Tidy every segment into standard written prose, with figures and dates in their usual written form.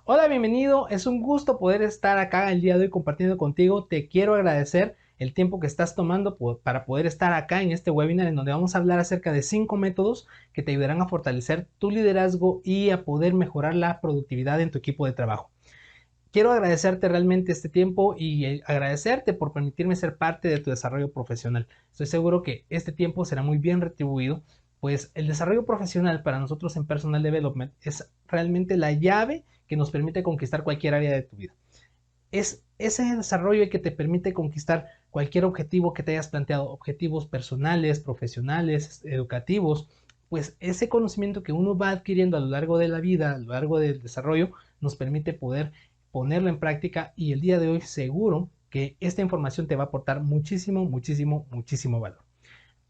Hola, bienvenido. Es un gusto poder estar acá el día de hoy compartiendo contigo. Te quiero agradecer el tiempo que estás tomando para poder estar acá en este webinar en donde vamos a hablar acerca de 5 métodos que te ayudarán a fortalecer tu liderazgo y a poder mejorar la productividad en tu equipo de trabajo. Quiero agradecerte realmente este tiempo y agradecerte por permitirme ser parte de tu desarrollo profesional. Estoy seguro que este tiempo será muy bien retribuido, pues el desarrollo profesional para nosotros en Personal Development es realmente la llave que nos permite conquistar cualquier área de tu vida. Es ese desarrollo que te permite conquistar cualquier objetivo que te hayas planteado, objetivos personales, profesionales, educativos, pues ese conocimiento que uno va adquiriendo a lo largo de la vida, a lo largo del desarrollo, nos permite poder ponerlo en práctica y el día de hoy seguro que esta información te va a aportar muchísimo, muchísimo, muchísimo valor.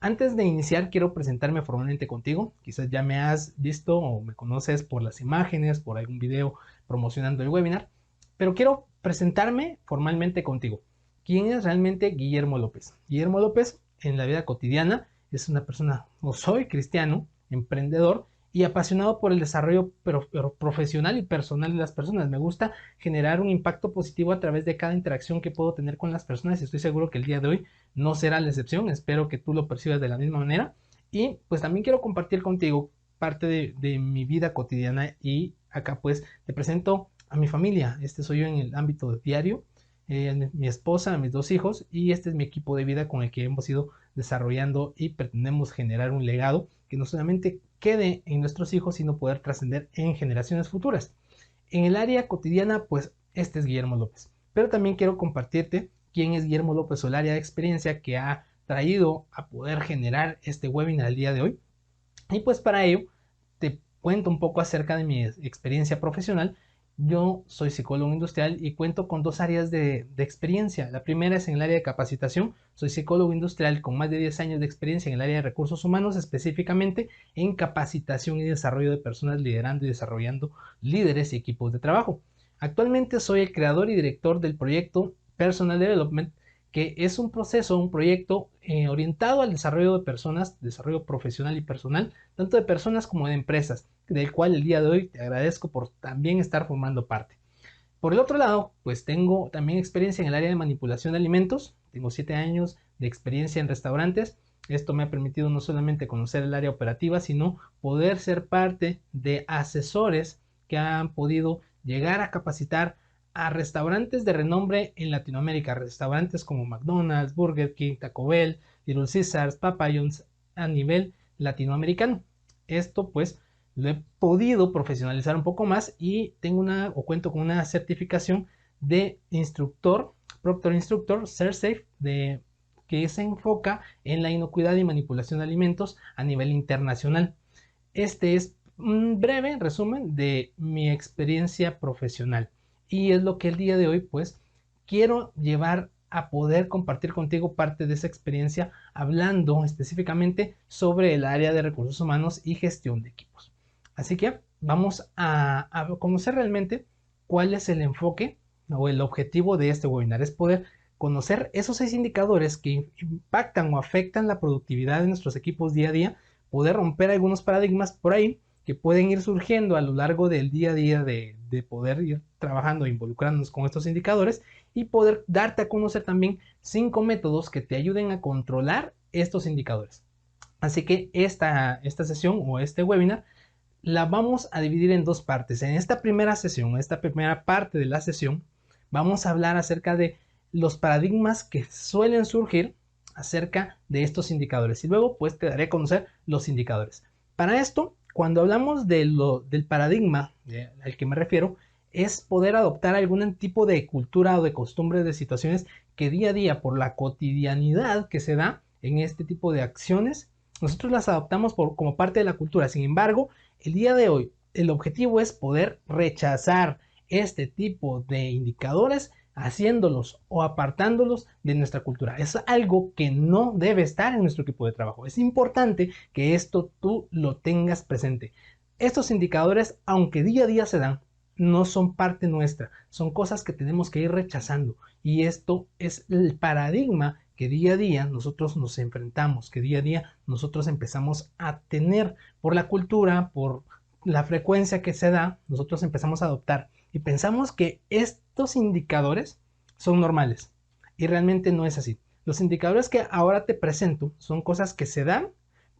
Antes de iniciar, quiero presentarme formalmente contigo. Quizás ya me has visto o me conoces por las imágenes, por algún video promocionando el webinar, pero quiero presentarme formalmente contigo. ¿Quién es realmente Guillermo López? Guillermo López en la vida cotidiana es una persona, o soy cristiano, emprendedor y apasionado por el desarrollo profesional y personal de las personas. Me gusta generar un impacto positivo a través de cada interacción que puedo tener con las personas y estoy seguro que el día de hoy no será la excepción. Espero que tú lo percibas de la misma manera. Y pues también quiero compartir contigo parte de mi vida cotidiana y acá pues te presento a mi familia. Este soy yo en el ámbito diario, mi esposa, mis dos hijos y este es mi equipo de vida con el que hemos ido desarrollando y pretendemos generar un legado que no solamente quede en nuestros hijos, sino poder trascender en generaciones futuras. En el área cotidiana, pues este es Guillermo López. Pero también quiero compartirte quién es Guillermo López o el área de experiencia que ha traído a poder generar este webinar el día de hoy. Y pues para ello te cuento un poco acerca de mi experiencia profesional. Yo soy psicólogo industrial y cuento con dos áreas de experiencia. La primera es en el área de capacitación. Soy psicólogo industrial con más de 10 años de experiencia en el área de recursos humanos, específicamente en capacitación y desarrollo de personas, liderando y desarrollando líderes y equipos de trabajo. Actualmente soy el creador y director del proyecto Personal Development, que es un proceso, un proyecto orientado al desarrollo de personas, desarrollo profesional y personal, tanto de personas como de empresas, del cual el día de hoy te agradezco por también estar formando parte. Por el otro lado, pues tengo también experiencia en el área de manipulación de alimentos, tengo 7 años de experiencia en restaurantes. Esto me ha permitido no solamente conocer el área operativa, sino poder ser parte de asesores que han podido llegar a capacitar a restaurantes de renombre en Latinoamérica, restaurantes como McDonald's, Burger King, Taco Bell, Little Caesars, Papa John's a nivel latinoamericano. Esto pues lo he podido profesionalizar un poco más y tengo cuento con una certificación de instructor, Proctor Instructor, SerSafe, que se enfoca en la inocuidad y manipulación de alimentos a nivel internacional. Este es un breve resumen de mi experiencia profesional y es lo que el día de hoy pues quiero llevar a poder compartir contigo parte de esa experiencia hablando específicamente sobre el área de recursos humanos y gestión de equipos. Así que vamos a conocer realmente cuál es el enfoque o el objetivo de este webinar. Es poder conocer esos 6 indicadores que impactan o afectan la productividad de nuestros equipos día a día, poder romper algunos paradigmas por ahí que pueden ir surgiendo a lo largo del día a día de poder ir trabajando e involucrándonos con estos indicadores y poder darte a conocer también 5 métodos que te ayuden a controlar estos indicadores. Así que esta sesión o este webinar la vamos a dividir en dos partes. En esta primera sesión, esta primera parte de la sesión, vamos a hablar acerca de los paradigmas que suelen surgir acerca de estos indicadores y luego pues te daré a conocer los indicadores. Para esto, cuando hablamos del paradigma al que me refiero, es poder adoptar algún tipo de cultura o de costumbre de situaciones que día a día por la cotidianidad que se da en este tipo de acciones, nosotros las adoptamos como parte de la cultura. Sin embargo, el día de hoy el objetivo es poder rechazar este tipo de indicadores haciéndolos o apartándolos de nuestra cultura. Es algo que no debe estar en nuestro equipo de trabajo. Es importante que esto tú lo tengas presente. Estos indicadores, aunque día a día se dan, no son parte nuestra, son cosas que tenemos que ir rechazando. Y esto es el paradigma que día a día nosotros nos enfrentamos, que día a día nosotros empezamos a tener por la cultura, por la frecuencia que se da, nosotros empezamos a adoptar y pensamos que estos indicadores son normales y realmente no es así. Los indicadores que ahora te presento son cosas que se dan,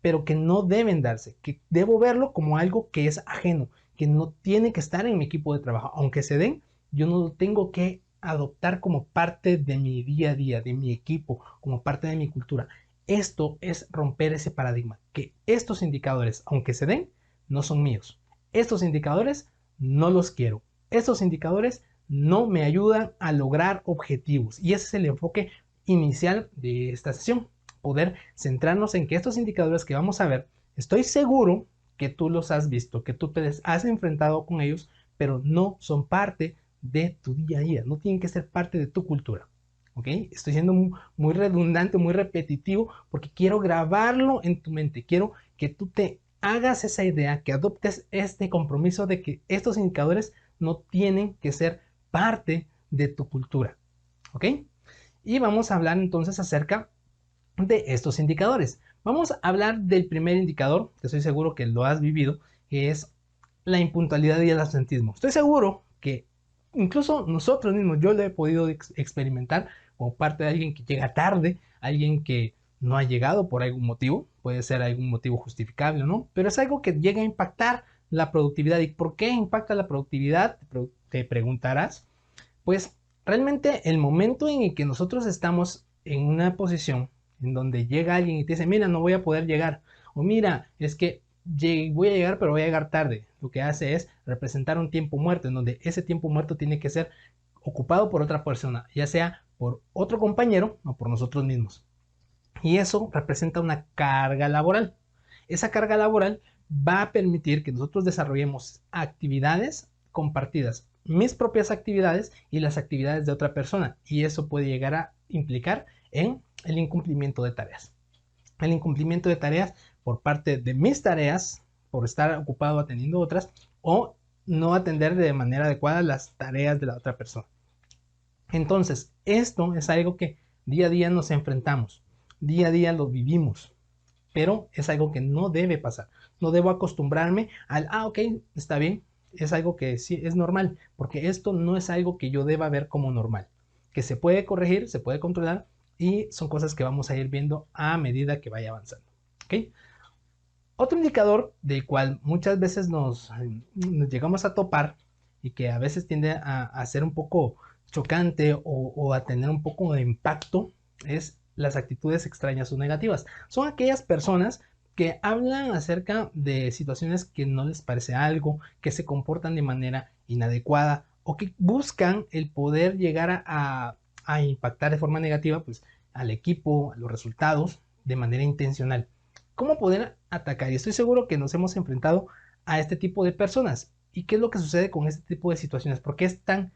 pero que no deben darse, que debo verlo como algo que es ajeno, que no tiene que estar en mi equipo de trabajo. Aunque se den, yo no lo tengo que adoptar como parte de mi día a día, de mi equipo, como parte de mi cultura. Esto es romper ese paradigma, que estos indicadores, aunque se den, no son míos. Estos indicadores no los quiero. Estos indicadores no me ayudan a lograr objetivos. Y ese es el enfoque inicial de esta sesión. Poder centrarnos en que estos indicadores que vamos a ver, estoy seguro que tú los has visto, que tú te has enfrentado con ellos, pero no son parte de tu día a día, no tienen que ser parte de tu cultura. ¿Ok? Estoy siendo muy redundante, muy repetitivo, porque quiero grabarlo en tu mente, quiero que tú te hagas esa idea, que adoptes este compromiso de que estos indicadores no tienen que ser parte de tu cultura. ¿Ok? Y vamos a hablar entonces acerca de estos indicadores. Vamos a hablar del primer indicador, que estoy seguro que lo has vivido, que es la impuntualidad y el absentismo. Estoy seguro que incluso nosotros mismos, yo lo he podido experimentar como parte de alguien que llega tarde, alguien que no ha llegado por algún motivo, puede ser algún motivo justificable o no, pero es algo que llega a impactar la productividad. ¿Y por qué impacta la productividad? Te preguntarás. Pues realmente el momento en el que nosotros estamos en una posición en donde llega alguien y te dice, mira, no voy a poder llegar, o mira, es que voy a llegar, pero voy a llegar tarde, lo que hace es representar un tiempo muerto, en donde ese tiempo muerto tiene que ser ocupado por otra persona, ya sea por otro compañero o por nosotros mismos. Y eso representa una carga laboral. Esa carga laboral va a permitir que nosotros desarrollemos actividades compartidas, mis propias actividades y las actividades de otra persona. Y eso puede llegar a implicar en el incumplimiento de tareas. El incumplimiento de tareas por parte de mis tareas, por estar ocupado atendiendo otras, o no atender de manera adecuada las tareas de la otra persona. Entonces, esto es algo que día a día nos enfrentamos, día a día lo vivimos, pero es algo que no debe pasar. No debo acostumbrarme al, ok, está bien, es algo que sí es normal, porque esto no es algo que yo deba ver como normal, que se puede corregir, se puede controlar y son cosas que vamos a ir viendo a medida que vaya avanzando. ¿Okay? Otro indicador del cual muchas veces nos llegamos a topar y que a veces tiende a ser un poco chocante o a tener un poco de impacto es las actitudes extrañas o negativas. Son aquellas personas que hablan acerca de situaciones que no les parece algo, que se comportan de manera inadecuada o que buscan el poder llegar a impactar de forma negativa pues, al equipo, a los resultados de manera intencional. ¿Cómo poder atacar? Y estoy seguro que nos hemos enfrentado a este tipo de personas. ¿Y qué es lo que sucede con este tipo de situaciones? ¿Por qué es tan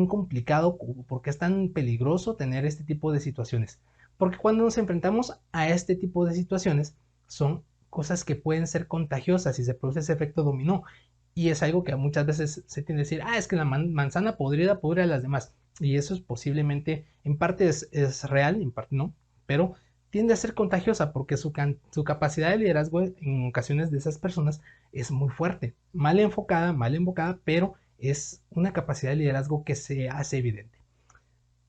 complicado? ¿Por qué es tan peligroso tener este tipo de situaciones? Porque cuando nos enfrentamos a este tipo de situaciones son cosas que pueden ser contagiosas y se produce ese efecto dominó. Y es algo que muchas veces se tiende a decir, es que la manzana podrida pudre a las demás. Y eso es posiblemente, en parte es real, en parte no, pero tiende a ser contagiosa porque su capacidad de liderazgo en ocasiones de esas personas es muy fuerte, mal enfocada, pero es una capacidad de liderazgo que se hace evidente.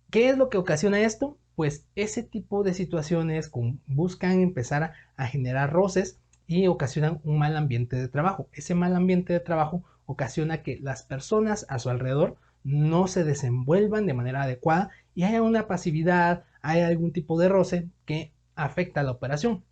¿Qué es lo que ocasiona esto? Pues ese tipo de situaciones buscan empezar a generar roces y ocasionan un mal ambiente de trabajo. Ese mal ambiente de trabajo ocasiona que las personas a su alrededor no se desenvuelvan de manera adecuada y haya una pasividad, haya algún tipo de roce que afecta a la operación.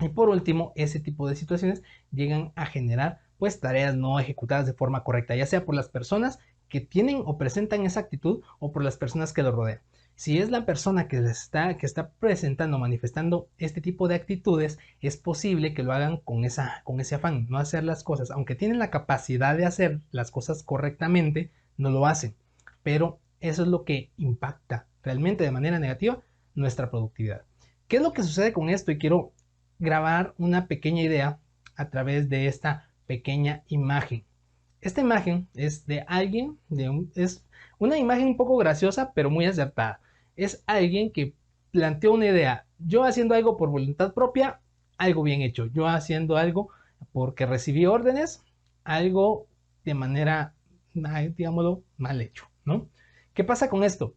Y por último, ese tipo de situaciones llegan a generar pues tareas no ejecutadas de forma correcta, ya sea por las personas que tienen o presentan esa actitud o por las personas que lo rodean. Si es la persona que está presentando, manifestando este tipo de actitudes, es posible que lo hagan con ese afán, no hacer las cosas. Aunque tienen la capacidad de hacer las cosas correctamente, no lo hacen. Pero eso es lo que impacta realmente de manera negativa nuestra productividad. ¿Qué es lo que sucede con esto? Y quiero grabar una pequeña idea a través de esta pequeña imagen. Esta imagen es de alguien, es una imagen un poco graciosa, pero muy acertada. Es alguien que planteó una idea. Yo haciendo algo por voluntad propia, algo bien hecho. Yo haciendo algo porque recibí órdenes, algo de manera digámoslo, mal hecho, ¿no? ¿Qué pasa con esto?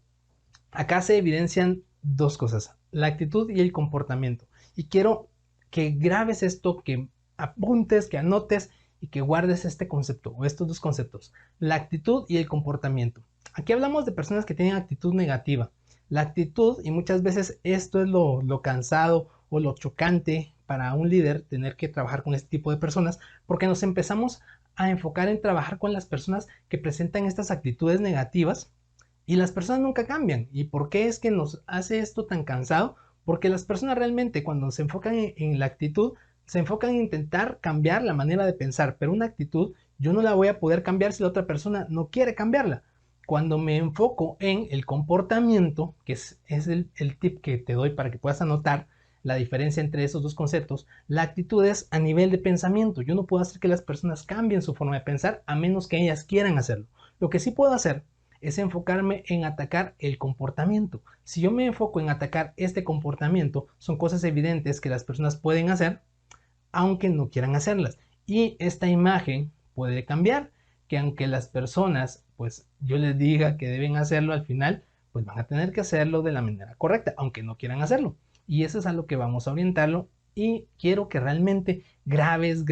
Acá se evidencian dos cosas, la actitud y el comportamiento. Y quiero que grabes esto, que apuntes, que anotes y que guardes este concepto o estos dos conceptos, la actitud y el comportamiento. Aquí hablamos de personas que tienen actitud negativa. La actitud, y muchas veces esto es lo cansado o lo chocante para un líder tener que trabajar con este tipo de personas, porque nos empezamos a enfocar en trabajar con las personas que presentan estas actitudes negativas y las personas nunca cambian. ¿Y por qué es que nos hace esto tan cansado? Porque las personas realmente cuando se enfocan en la actitud, se enfocan en intentar cambiar la manera de pensar, pero una actitud yo no la voy a poder cambiar si la otra persona no quiere cambiarla. Cuando me enfoco en el comportamiento, que es el tip que te doy para que puedas anotar la diferencia entre esos dos conceptos, la actitud es a nivel de pensamiento. Yo no puedo hacer que las personas cambien su forma de pensar a menos que ellas quieran hacerlo. Lo que sí puedo hacer es enfocarme en atacar el comportamiento. Si yo me enfoco en atacar este comportamiento, son cosas evidentes que las personas pueden hacer, aunque no quieran hacerlas. Y esta imagen puede cambiar, que aunque las personas, pues yo les diga que deben hacerlo, al final, pues van a tener que hacerlo de la manera correcta, aunque no quieran hacerlo. Y eso es a lo que vamos a orientarlo. Y quiero que realmente grabes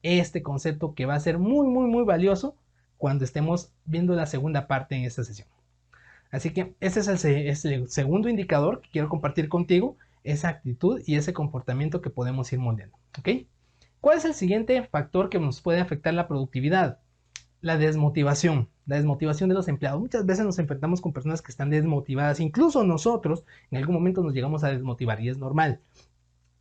este concepto que va a ser muy valioso cuando estemos viendo la segunda parte en esta sesión. Así que este es el segundo indicador que quiero compartir contigo, esa actitud y ese comportamiento que podemos ir moldeando. ¿Ok? ¿Cuál es el siguiente factor que nos puede afectar la productividad? La desmotivación de los empleados. Muchas veces nos enfrentamos con personas que están desmotivadas, incluso nosotros en algún momento nos llegamos a desmotivar y es normal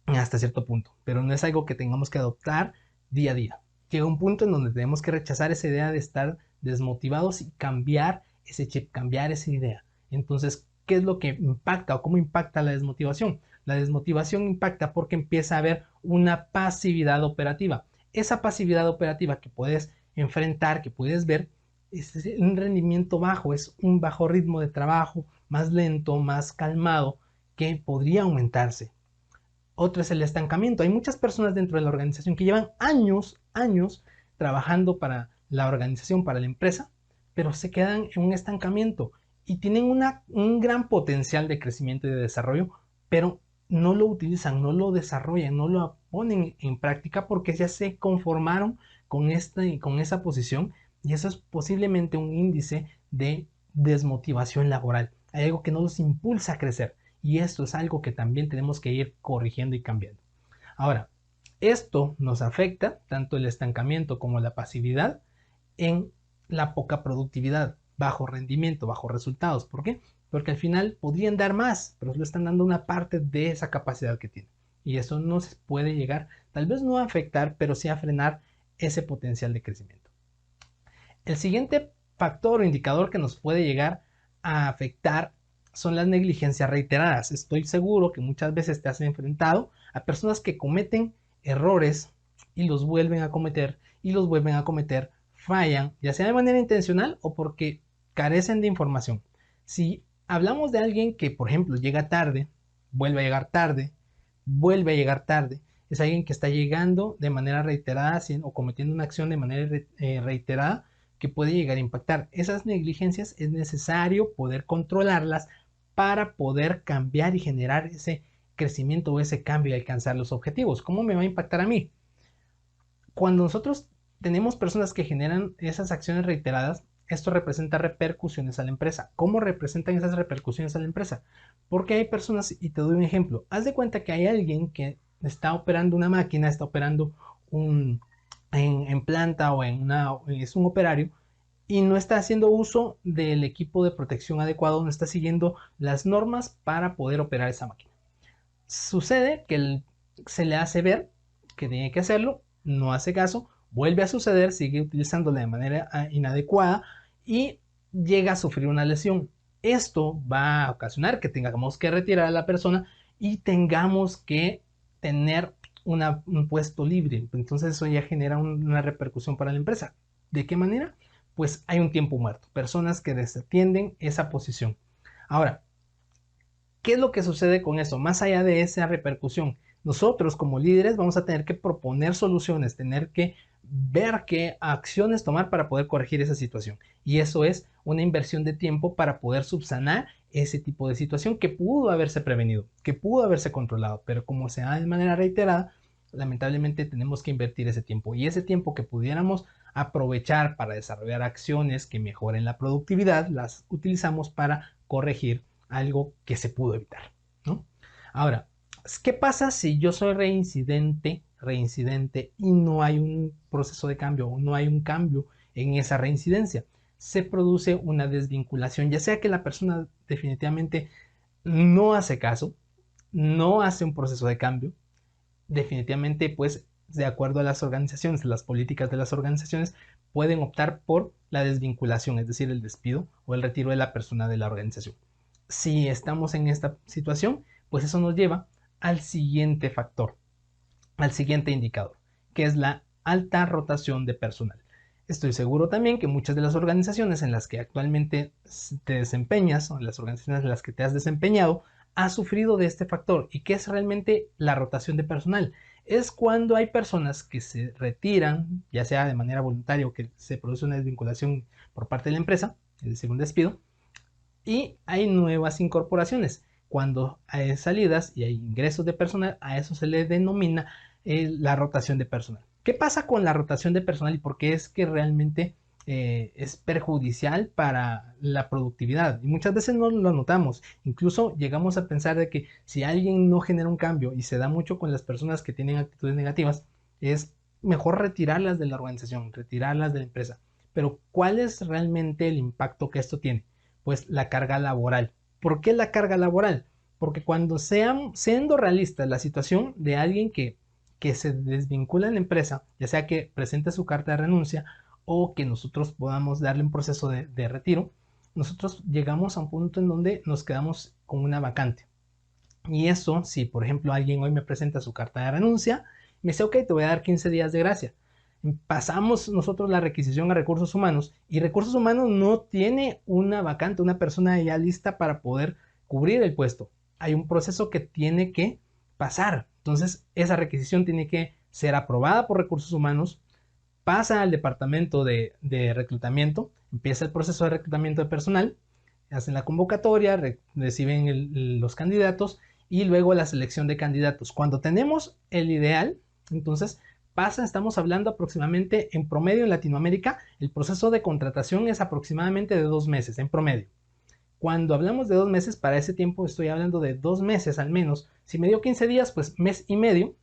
hasta cierto punto, pero no es algo que tengamos que adoptar día a día. Llega un punto en donde tenemos que rechazar esa idea de estar desmotivados y cambiar ese chip, cambiar esa idea. Entonces, ¿qué es lo que impacta o cómo impacta la desmotivación? La desmotivación impacta porque empieza a haber una pasividad operativa. Esa pasividad operativa que puedes enfrentar, que puedes ver, es un rendimiento bajo, es un bajo ritmo de trabajo, más lento, más calmado, que podría aumentarse. Otro es el estancamiento. Hay muchas personas dentro de la organización que llevan años trabajando para la organización, para la empresa, pero se quedan en un estancamiento y tienen un gran potencial de crecimiento y de desarrollo, pero no lo utilizan, no lo desarrollan, no lo ponen en práctica porque ya se conformaron con esa posición y eso es posiblemente un índice de desmotivación laboral. Hay algo que no los impulsa a crecer. Y esto es algo que también tenemos que ir corrigiendo y cambiando. Ahora, esto nos afecta, tanto el estancamiento como la pasividad, en la poca productividad, bajo rendimiento, bajo resultados. ¿Por qué? Porque al final podrían dar más, pero solo están dando una parte de esa capacidad que tienen. Y eso no se puede llegar, tal vez no a afectar, pero sí a frenar ese potencial de crecimiento. El siguiente factor o indicador que nos puede llegar a afectar son las negligencias reiteradas. Estoy seguro que muchas veces te has enfrentado a personas que cometen errores y los vuelven a cometer y los vuelven a cometer, fallan, ya sea de manera intencional o porque carecen de información. Si hablamos de alguien que, por ejemplo, llega tarde, vuelve a llegar tarde, vuelve a llegar tarde, es alguien que está llegando de manera reiterada o cometiendo una acción de manera reiterada que puede llegar a impactar. Esas negligencias es necesario poder controlarlas para poder cambiar y generar ese crecimiento o ese cambio y alcanzar los objetivos. ¿Cómo me va a impactar a mí? Cuando nosotros tenemos personas que generan esas acciones reiteradas, esto representa repercusiones a la empresa. ¿Cómo representan esas repercusiones a la empresa? Porque hay personas, y te doy un ejemplo, haz de cuenta que hay alguien que está operando una máquina, está operando en planta o es un operario y no está haciendo uso del equipo de protección adecuado, no está siguiendo las normas para poder operar esa máquina. Sucede que se le hace ver que tiene que hacerlo, no hace caso, vuelve a suceder, sigue utilizándola de manera inadecuada y llega a sufrir una lesión. Esto va a ocasionar que tengamos que retirar a la persona y tengamos que tener un puesto libre. Entonces eso ya genera una repercusión para la empresa. ¿De qué manera? Pues hay un tiempo muerto, personas que desatienden esa posición. Ahora, ¿qué es lo que sucede con eso? Más allá de esa repercusión, nosotros como líderes vamos a tener que proponer soluciones, tener que ver qué acciones tomar para poder corregir esa situación. Y eso es una inversión de tiempo para poder subsanar ese tipo de situación que pudo haberse prevenido, que pudo haberse controlado, pero como se da de manera reiterada, lamentablemente tenemos que invertir ese tiempo. Y ese tiempo que pudiéramos aprovechar para desarrollar acciones que mejoren la productividad, las utilizamos para corregir algo que se pudo evitar, ¿no? Ahora, ¿qué pasa si yo soy reincidente y no hay un proceso de cambio o no hay un cambio en esa reincidencia? Se produce una desvinculación, ya sea que la persona definitivamente no hace caso, no hace un proceso de cambio, definitivamente pues de acuerdo a las organizaciones, las políticas de las organizaciones pueden optar por la desvinculación, es decir, el despido o el retiro de la persona de la organización. Si estamos en esta situación, pues eso nos lleva al siguiente factor, al siguiente indicador, que es la alta rotación de personal. Estoy seguro también que muchas de las organizaciones en las que actualmente te desempeñas, o en las organizaciones en las que te has desempeñado, has sufrido de este factor. ¿Y qué es realmente la rotación de personal? Es cuando hay personas que se retiran, ya sea de manera voluntaria o que se produce una desvinculación por parte de la empresa, es decir, un despido, y hay nuevas incorporaciones. Cuando hay salidas y hay ingresos de personal, a eso se le denomina la rotación de personal. ¿Qué pasa con la rotación de personal y por qué es que realmente es perjudicial para la productividad? Y muchas veces no lo notamos. Incluso llegamos a pensar de que si alguien no genera un cambio y se da mucho con las personas que tienen actitudes negativas, es mejor retirarlas de la organización, retirarlas de la empresa. Pero ¿cuál es realmente el impacto que esto tiene? Pues la carga laboral. ¿Por qué la carga laboral? Porque cuando siendo realistas la situación de alguien que se desvincula en la empresa, ya sea que presente su carta de renuncia o que nosotros podamos darle un proceso de retiro, nosotros llegamos a un punto en donde nos quedamos con una vacante. Y eso, si por ejemplo alguien hoy me presenta su carta de renuncia, me dice, ok, te voy a dar 15 días de gracia. Pasamos nosotros la requisición a recursos humanos y recursos humanos no tiene una vacante, una persona ya lista para poder cubrir el puesto. Hay un proceso que tiene que pasar. Entonces, esa requisición tiene que ser aprobada por recursos humanos, pasa al departamento de reclutamiento, empieza el proceso de reclutamiento de personal, hacen la convocatoria, reciben los candidatos y luego la selección de candidatos. Cuando tenemos el ideal, entonces estamos hablando aproximadamente en promedio en Latinoamérica, el proceso de contratación es aproximadamente de 2 meses en promedio. Cuando hablamos de 2 meses, para ese tiempo estoy hablando de 2 meses al menos. Si me dio 15 días, pues mes y medio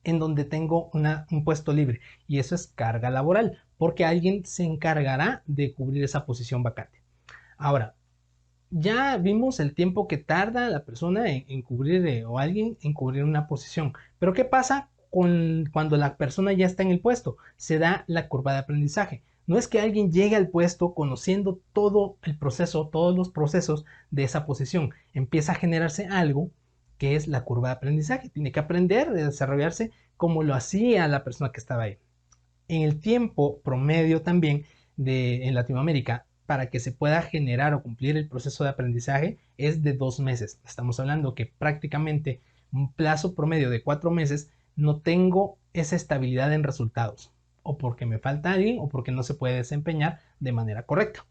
en donde tengo un puesto libre. Y eso es carga laboral, porque alguien se encargará de cubrir esa posición vacante. Ahora, ya vimos el tiempo que tarda la persona en cubrir o alguien en cubrir una posición. Pero ¿qué pasa cuando la persona ya está en el puesto? Se da la curva de aprendizaje. No es que alguien llegue al puesto conociendo todo el proceso, todos los procesos de esa posición. Empieza a generarse algo que es la curva de aprendizaje. Tiene que aprender de desarrollarse como lo hacía la persona que estaba ahí. En el tiempo promedio también en Latinoamérica, para que se pueda generar o cumplir el proceso de aprendizaje, es de 2 meses. Estamos hablando que prácticamente un plazo promedio de 4 meses no tengo esa estabilidad en resultados, o porque me falta alguien o porque no se puede desempeñar de manera correcta.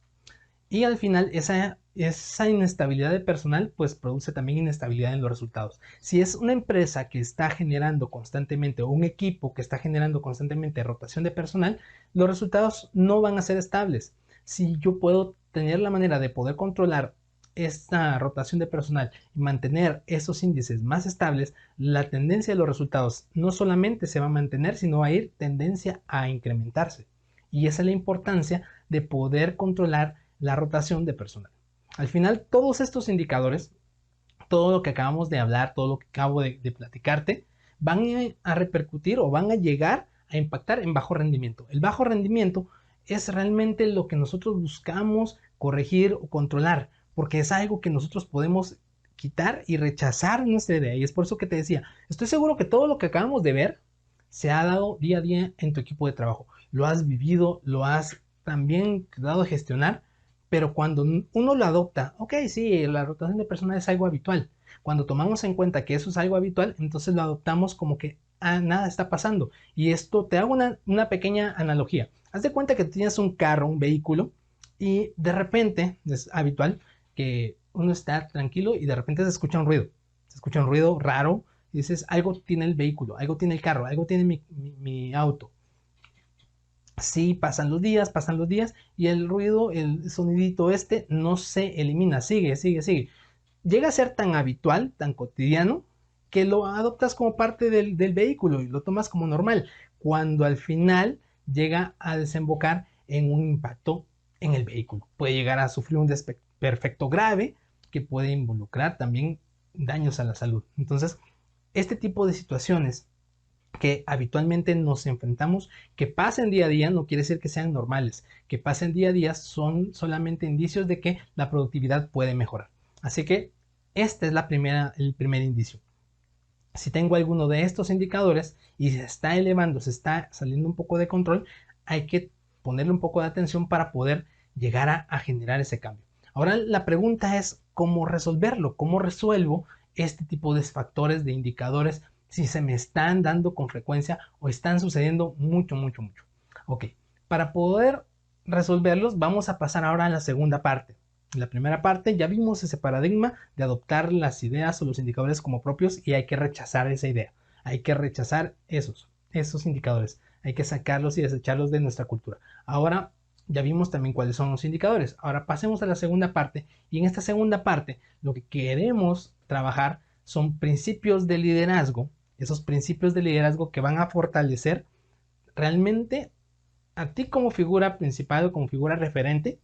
Y al final esa inestabilidad de personal pues produce también inestabilidad en los resultados. Si es una empresa que está generando constantemente o un equipo que está generando constantemente rotación de personal, los resultados no van a ser estables. Si yo puedo tener la manera de poder controlar esta rotación de personal y mantener esos índices más estables, la tendencia de los resultados no solamente se va a mantener, sino va a ir tendencia a incrementarse. Y esa es la importancia de poder controlar la rotación de personal. Al final, todos estos indicadores, todo lo que acabamos de hablar, todo lo que acabo de platicarte, van a repercutir o van a llegar a impactar en bajo rendimiento. El bajo rendimiento es realmente lo que nosotros buscamos corregir o controlar, porque es algo que nosotros podemos quitar y rechazar nuestra idea. Y es por eso que te decía, estoy seguro que todo lo que acabamos de ver se ha dado día a día en tu equipo de trabajo. Lo has vivido, lo has también dado a gestionar, pero cuando uno lo adopta, ok, sí, la rotación de personal es algo habitual. Cuando tomamos en cuenta que eso es algo habitual, entonces lo adoptamos como que nada está pasando. Y esto, te hago una pequeña analogía. Haz de cuenta que tienes un carro, un vehículo, y de repente, es habitual que uno está tranquilo y de repente se escucha un ruido. Se escucha un ruido raro y dices, algo tiene el vehículo, algo tiene el carro, algo tiene mi auto. Sí, pasan los días y el ruido, el sonidito este no se elimina, sigue. Llega a ser tan habitual, tan cotidiano, que lo adoptas como parte del vehículo y lo tomas como normal, cuando al final llega a desembocar en un impacto en el vehículo. Puede llegar a sufrir un desperfecto grave que puede involucrar también daños a la salud. Entonces, este tipo de situaciones que habitualmente nos enfrentamos, que pasen día a día, no quiere decir que sean normales, que pasen día a día son solamente indicios de que la productividad puede mejorar. Así que este es el primer indicio. Si tengo alguno de estos indicadores y se está elevando, se está saliendo un poco de control, hay que ponerle un poco de atención para poder llegar a generar ese cambio. Ahora la pregunta es cómo resolverlo, cómo resuelvo este tipo de factores, de indicadores, si se me están dando con frecuencia o están sucediendo mucho. Ok, para poder resolverlos vamos a pasar ahora a la segunda parte. En la primera parte ya vimos ese paradigma de adoptar las ideas o los indicadores como propios y hay que rechazar esa idea. Hay que rechazar esos indicadores. Hay que sacarlos y desecharlos de nuestra cultura. Ahora ya vimos también cuáles son los indicadores. Ahora pasemos a la segunda parte y en esta segunda parte lo que queremos trabajar son principios de liderazgo. Esos principios de liderazgo que van a fortalecer realmente a ti como figura principal o como figura referente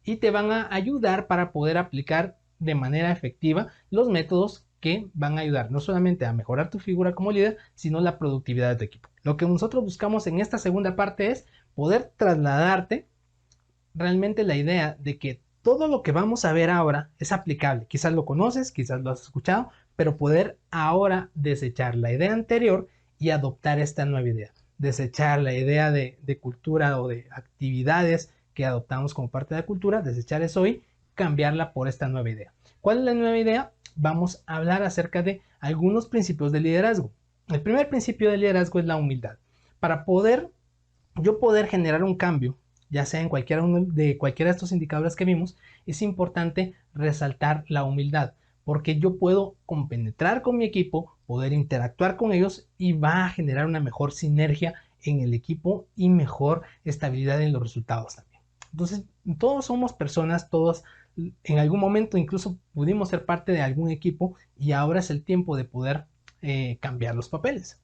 y te van a ayudar para poder aplicar de manera efectiva los métodos que van a ayudar no solamente a mejorar tu figura como líder, sino la productividad de tu equipo. Lo que nosotros buscamos en esta segunda parte es poder trasladarte realmente la idea de que todo lo que vamos a ver ahora es aplicable. Quizás lo conoces, quizás lo has escuchado, pero poder ahora desechar la idea anterior y adoptar esta nueva idea. Desechar la idea de cultura o de actividades que adoptamos como parte de la cultura, desechar eso y cambiarla por esta nueva idea. ¿Cuál es la nueva idea? Vamos a hablar acerca de algunos principios de liderazgo. El primer principio de liderazgo es la humildad. Para yo poder generar un cambio, ya sea en cualquiera de estos indicadores que vimos, es importante resaltar la humildad, porque yo puedo compenetrar con mi equipo, poder interactuar con ellos y va a generar una mejor sinergia en el equipo y mejor estabilidad en los resultados también. Entonces, todos somos personas, todos en algún momento incluso pudimos ser parte de algún equipo y ahora es el tiempo de poder cambiar los papeles.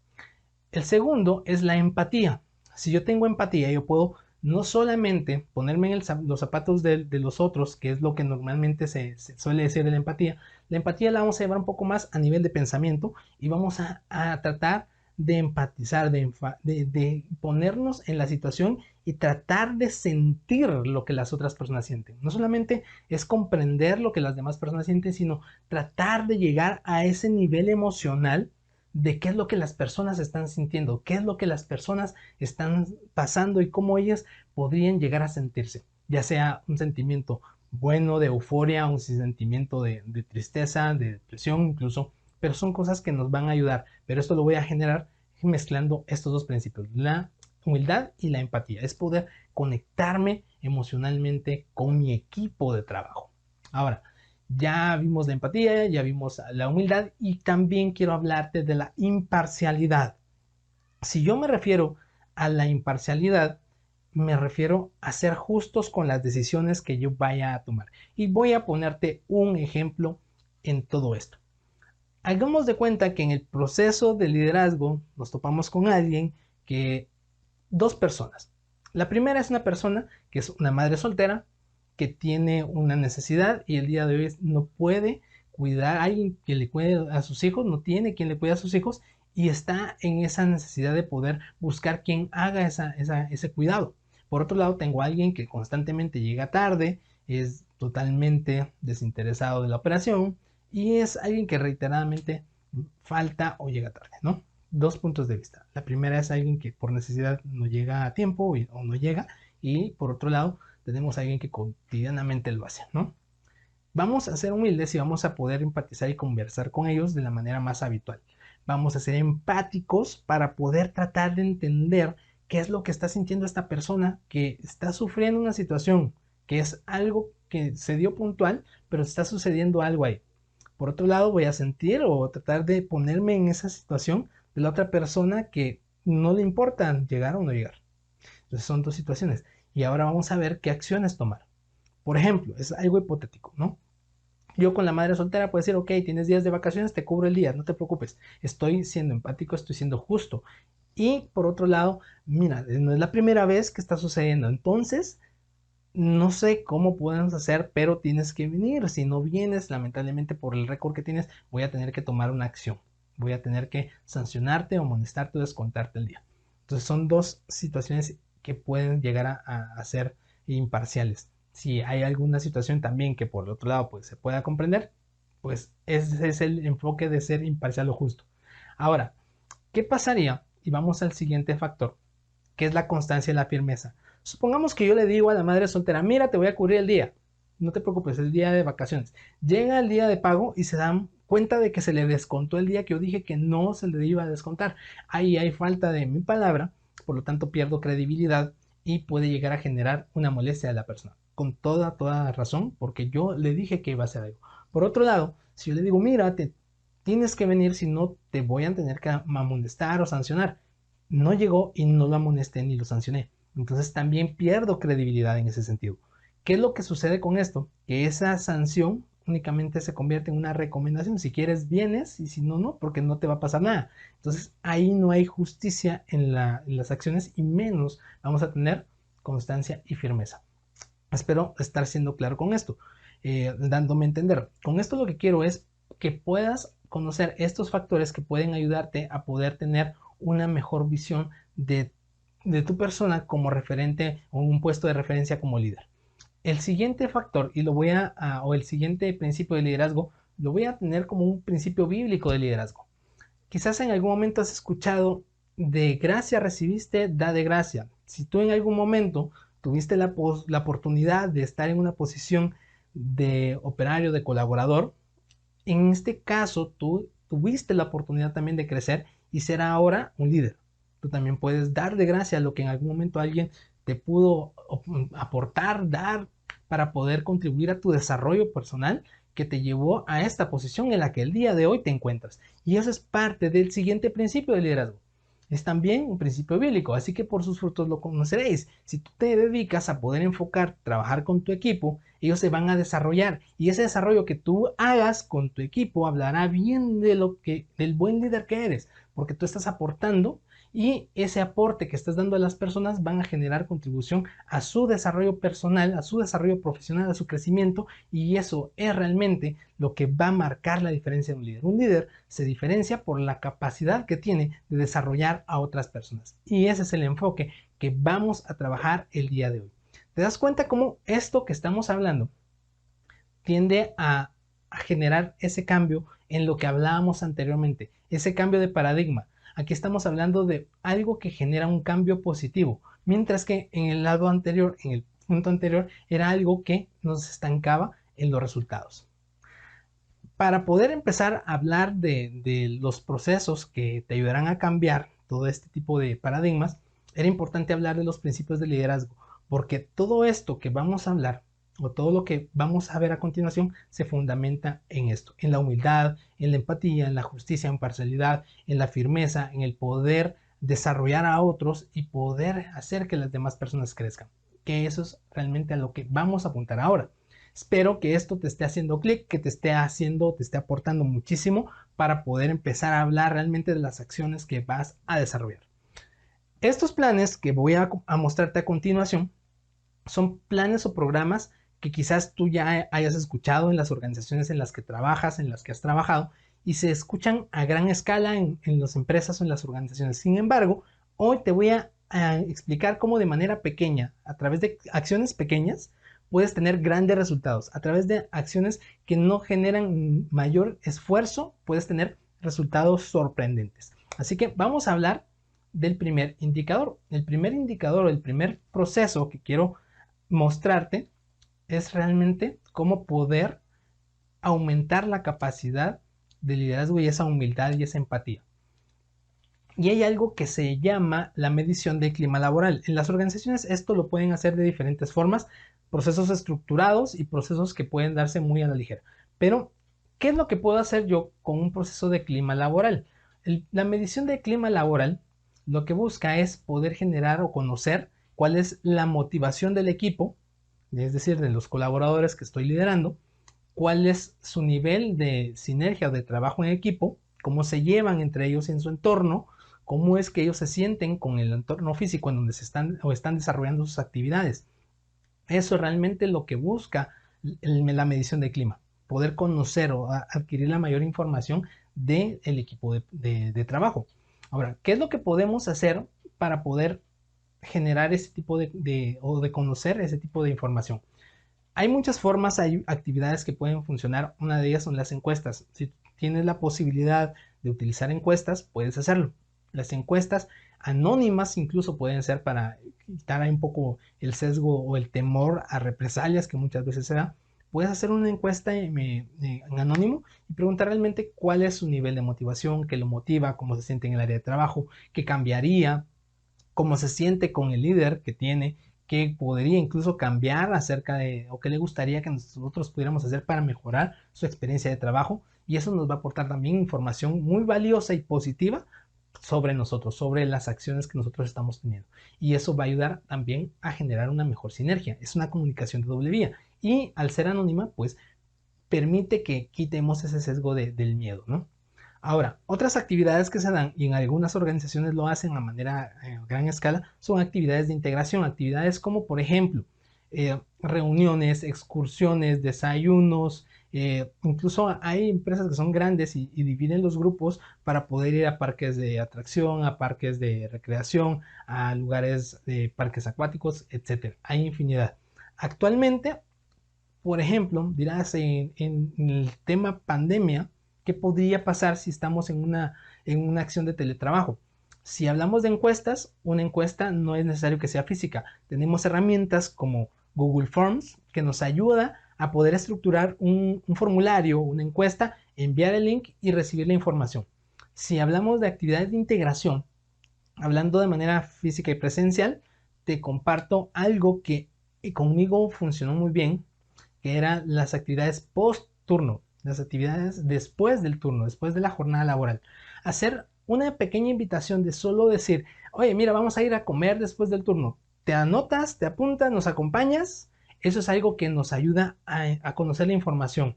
El segundo es la empatía. Si yo tengo empatía, yo puedo no solamente ponerme en los zapatos de los otros, que es lo que normalmente se suele decir de la empatía la vamos a llevar un poco más a nivel de pensamiento y vamos a tratar de empatizar, de ponernos en la situación y tratar de sentir lo que las otras personas sienten. No solamente es comprender lo que las demás personas sienten, sino tratar de llegar a ese nivel emocional de qué es lo que las personas están sintiendo, qué es lo que las personas están pasando y cómo ellas podrían llegar a sentirse, ya sea un sentimiento bueno de euforia, un sentimiento de tristeza, de depresión incluso, pero son cosas que nos van a ayudar, pero esto lo voy a generar mezclando estos dos principios, la humildad y la empatía, es poder conectarme emocionalmente con mi equipo de trabajo. Ahora, ya vimos la empatía, ya vimos la humildad y también quiero hablarte de la imparcialidad. Si yo me refiero a la imparcialidad, me refiero a ser justos con las decisiones que yo vaya a tomar. Y voy a ponerte un ejemplo en todo esto. Hagamos de cuenta que en el proceso de liderazgo nos topamos con alguien que, dos personas. La primera es una persona que es una madre soltera, que tiene una necesidad y el día de hoy no puede cuidar a alguien que le cuide a sus hijos, no tiene quien le cuide a sus hijos y está en esa necesidad de poder buscar quien haga ese cuidado. Por otro lado, tengo a alguien que constantemente llega tarde, es totalmente desinteresado de la operación y es alguien que reiteradamente falta o llega tarde, ¿no? Dos puntos de vista. La primera es alguien que por necesidad no llega a tiempo o no llega y por otro lado tenemos a alguien que cotidianamente lo hace, ¿no? Vamos a ser humildes y vamos a poder empatizar y conversar con ellos de la manera más habitual. Vamos a ser empáticos para poder tratar de entender qué es lo que está sintiendo esta persona que está sufriendo una situación, que es algo que se dio puntual, pero está sucediendo algo ahí. Por otro lado, voy a sentir o tratar de ponerme en esa situación de la otra persona que no le importa llegar o no llegar. Entonces son dos situaciones. Y ahora vamos a ver qué acciones tomar. Por ejemplo, es algo hipotético, ¿no? Yo con la madre soltera puedo decir, ok, tienes días de vacaciones, te cubro el día, no te preocupes. Estoy siendo empático, estoy siendo justo. Y por otro lado, mira, no es la primera vez que está sucediendo. Entonces, no sé cómo podemos hacer, pero tienes que venir. Si no vienes, lamentablemente por el récord que tienes, voy a tener que tomar una acción. Voy a tener que sancionarte o amonestarte o descontarte el día. Entonces son dos situaciones que pueden llegar a ser imparciales. Si hay alguna situación también que por el otro lado pues, se pueda comprender, pues ese es el enfoque de ser imparcial o justo. Ahora, ¿qué pasaría? Y vamos al siguiente factor, que es la constancia y la firmeza. Supongamos que yo le digo a la madre soltera, mira, te voy a cubrir el día, no te preocupes, es el día de vacaciones. Llega el día de pago y se dan cuenta de que se le descontó el día que yo dije que no se le iba a descontar. Ahí hay falta de mi palabra, por lo tanto pierdo credibilidad y puede llegar a generar una molestia de la persona. Con toda razón, porque yo le dije que iba a hacer algo. Por otro lado, si yo le digo, mira, tienes que venir, si no te voy a tener que amonestar o sancionar. No llegó y no lo amonesté ni lo sancioné. Entonces también pierdo credibilidad en ese sentido. ¿Qué es lo que sucede con esto? Que esa sanción únicamente se convierte en una recomendación. Si quieres, vienes y si no, no, porque no te va a pasar nada. Entonces ahí no hay justicia en las acciones y menos vamos a tener constancia y firmeza. Espero estar siendo claro con esto, dándome a entender. Con esto lo que quiero es que puedas conocer estos factores que pueden ayudarte a poder tener una mejor visión de tu persona como referente o un puesto de referencia como líder. El siguiente factor, y lo voy o el siguiente principio de liderazgo, lo voy a tener como un principio bíblico de liderazgo. Quizás en algún momento has escuchado de gracia recibiste, da de gracia. Si tú en algún momento tuviste la oportunidad de estar en una posición de operario, de colaborador, en este caso tú tuviste la oportunidad también de crecer y ser ahora un líder. Tú también puedes dar de gracia lo que en algún momento alguien te pudo aportar, dar para poder contribuir a tu desarrollo personal que te llevó a esta posición en la que el día de hoy te encuentras. Y eso es parte del siguiente principio de liderazgo. Es también un principio bíblico, así que por sus frutos lo conoceréis. Si tú te dedicas a poder enfocar, trabajar con tu equipo, ellos se van a desarrollar y ese desarrollo que tú hagas con tu equipo hablará bien del buen líder que eres, porque tú estás aportando y ese aporte que estás dando a las personas van a generar contribución a su desarrollo personal, a su desarrollo profesional, a su crecimiento y eso es realmente lo que va a marcar la diferencia de un líder. Un líder se diferencia por la capacidad que tiene de desarrollar a otras personas y ese es el enfoque que vamos a trabajar el día de hoy. ¿Te das cuenta cómo esto que estamos hablando tiende a generar ese cambio en lo que hablábamos anteriormente, ese cambio de paradigma? Aquí estamos hablando de algo que genera un cambio positivo, mientras que en el lado anterior, en el punto anterior, era algo que nos estancaba en los resultados. Para poder empezar a hablar de los procesos que te ayudarán a cambiar todo este tipo de paradigmas, era importante hablar de los principios de liderazgo, porque todo esto que vamos a hablar o todo lo que vamos a ver a continuación se fundamenta en esto, en la humildad, en la empatía, en la justicia, en imparcialidad, en la firmeza, en el poder desarrollar a otros y poder hacer que las demás personas crezcan, que eso es realmente a lo que vamos a apuntar ahora. Espero que esto te esté haciendo clic, que te esté aportando muchísimo para poder empezar a hablar realmente de las acciones que vas a desarrollar. Estos planes que voy a mostrarte a continuación son planes o programas que quizás tú ya hayas escuchado en las organizaciones en las que trabajas, en las que has trabajado, y se escuchan a gran escala en las empresas o en las organizaciones. Sin embargo, hoy te voy a explicar cómo de manera pequeña, a través de acciones pequeñas, puedes tener grandes resultados. A través de acciones que no generan mayor esfuerzo, puedes tener resultados sorprendentes. Así que vamos a hablar del primer indicador. El primer indicador, el primer proceso que quiero mostrarte es realmente cómo poder aumentar la capacidad de liderazgo y esa humildad y esa empatía. Y hay algo que se llama la medición del clima laboral. En las organizaciones esto lo pueden hacer de diferentes formas, procesos estructurados y procesos que pueden darse muy a la ligera. Pero, ¿qué es lo que puedo hacer yo con un proceso de clima laboral? La medición del clima laboral lo que busca es poder generar o conocer cuál es la motivación del equipo, es decir, de los colaboradores que estoy liderando, cuál es su nivel de sinergia o de trabajo en equipo, cómo se llevan entre ellos en su entorno, cómo es que ellos se sienten con el entorno físico en donde se están o están desarrollando sus actividades. Eso es realmente lo que busca la medición de clima, poder conocer o adquirir la mayor información del equipo de trabajo. Ahora, ¿qué es lo que podemos hacer para poder generar ese tipo o de conocer ese tipo de información? Hay muchas formas, hay actividades que pueden funcionar. Una de ellas son las encuestas. Si tienes la posibilidad de utilizar encuestas, puedes hacerlo. Las encuestas anónimas incluso pueden ser para quitar ahí un poco el sesgo o el temor a represalias que muchas veces se da. Puedes hacer una encuesta en anónimo y preguntar realmente cuál es su nivel de motivación, qué lo motiva, cómo se siente en el área de trabajo, qué cambiaría, cómo se siente con el líder que tiene, qué podría incluso cambiar acerca de o qué le gustaría que nosotros pudiéramos hacer para mejorar su experiencia de trabajo. Y eso nos va a aportar también información muy valiosa y positiva sobre nosotros, sobre las acciones que nosotros estamos teniendo. Y eso va a ayudar también a generar una mejor sinergia. Es una comunicación de doble vía. Y al ser anónima, pues permite que quitemos ese sesgo del miedo, ¿no? Ahora, otras actividades que se dan, y en algunas organizaciones lo hacen a manera gran escala, son actividades de integración, actividades como por ejemplo reuniones, excursiones, desayunos, incluso hay empresas que son grandes y dividen los grupos para poder ir a parques de atracción, a parques de recreación, a lugares de parques acuáticos, etc. Hay infinidad. Actualmente, por ejemplo, dirás en el tema pandemia, ¿qué podría pasar si estamos en una acción de teletrabajo? Si hablamos de encuestas, una encuesta no es necesario que sea física. Tenemos herramientas como Google Forms que nos ayuda a poder estructurar un formulario, una encuesta, enviar el link y recibir la información. Si hablamos de actividades de integración, hablando de manera física y presencial, te comparto algo que conmigo funcionó muy bien, que eran las actividades post turno, las actividades después del turno, después de la jornada laboral. Hacer una pequeña invitación de solo decir, oye, mira, vamos a ir a comer después del turno. Te anotas, te apuntas, nos acompañas. Eso es algo que nos ayuda a conocer la información.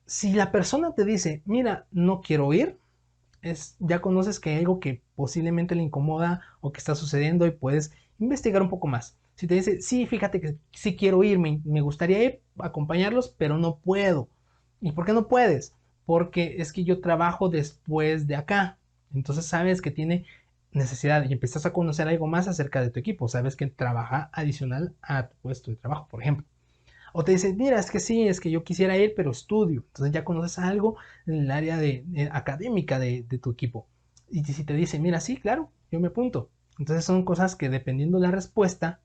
Si la persona te dice, mira, no quiero ir, ya conoces que hay algo que posiblemente le incomoda o que está sucediendo y puedes investigar un poco más. Si te dice, sí, fíjate que sí quiero ir, me gustaría ir a acompañarlos, pero no puedo. ¿Y por qué no puedes? Porque es que yo trabajo después de acá. Entonces sabes que tiene necesidad y empiezas a conocer algo más acerca de tu equipo. Sabes que trabaja adicional a tu puesto de trabajo, por ejemplo. O te dicen, mira, es que sí, es que yo quisiera ir, pero estudio. Entonces ya conoces algo en el área académica de tu equipo. Y si te dicen, mira, sí, claro, yo me apunto. Entonces son cosas que dependiendo de la respuesta,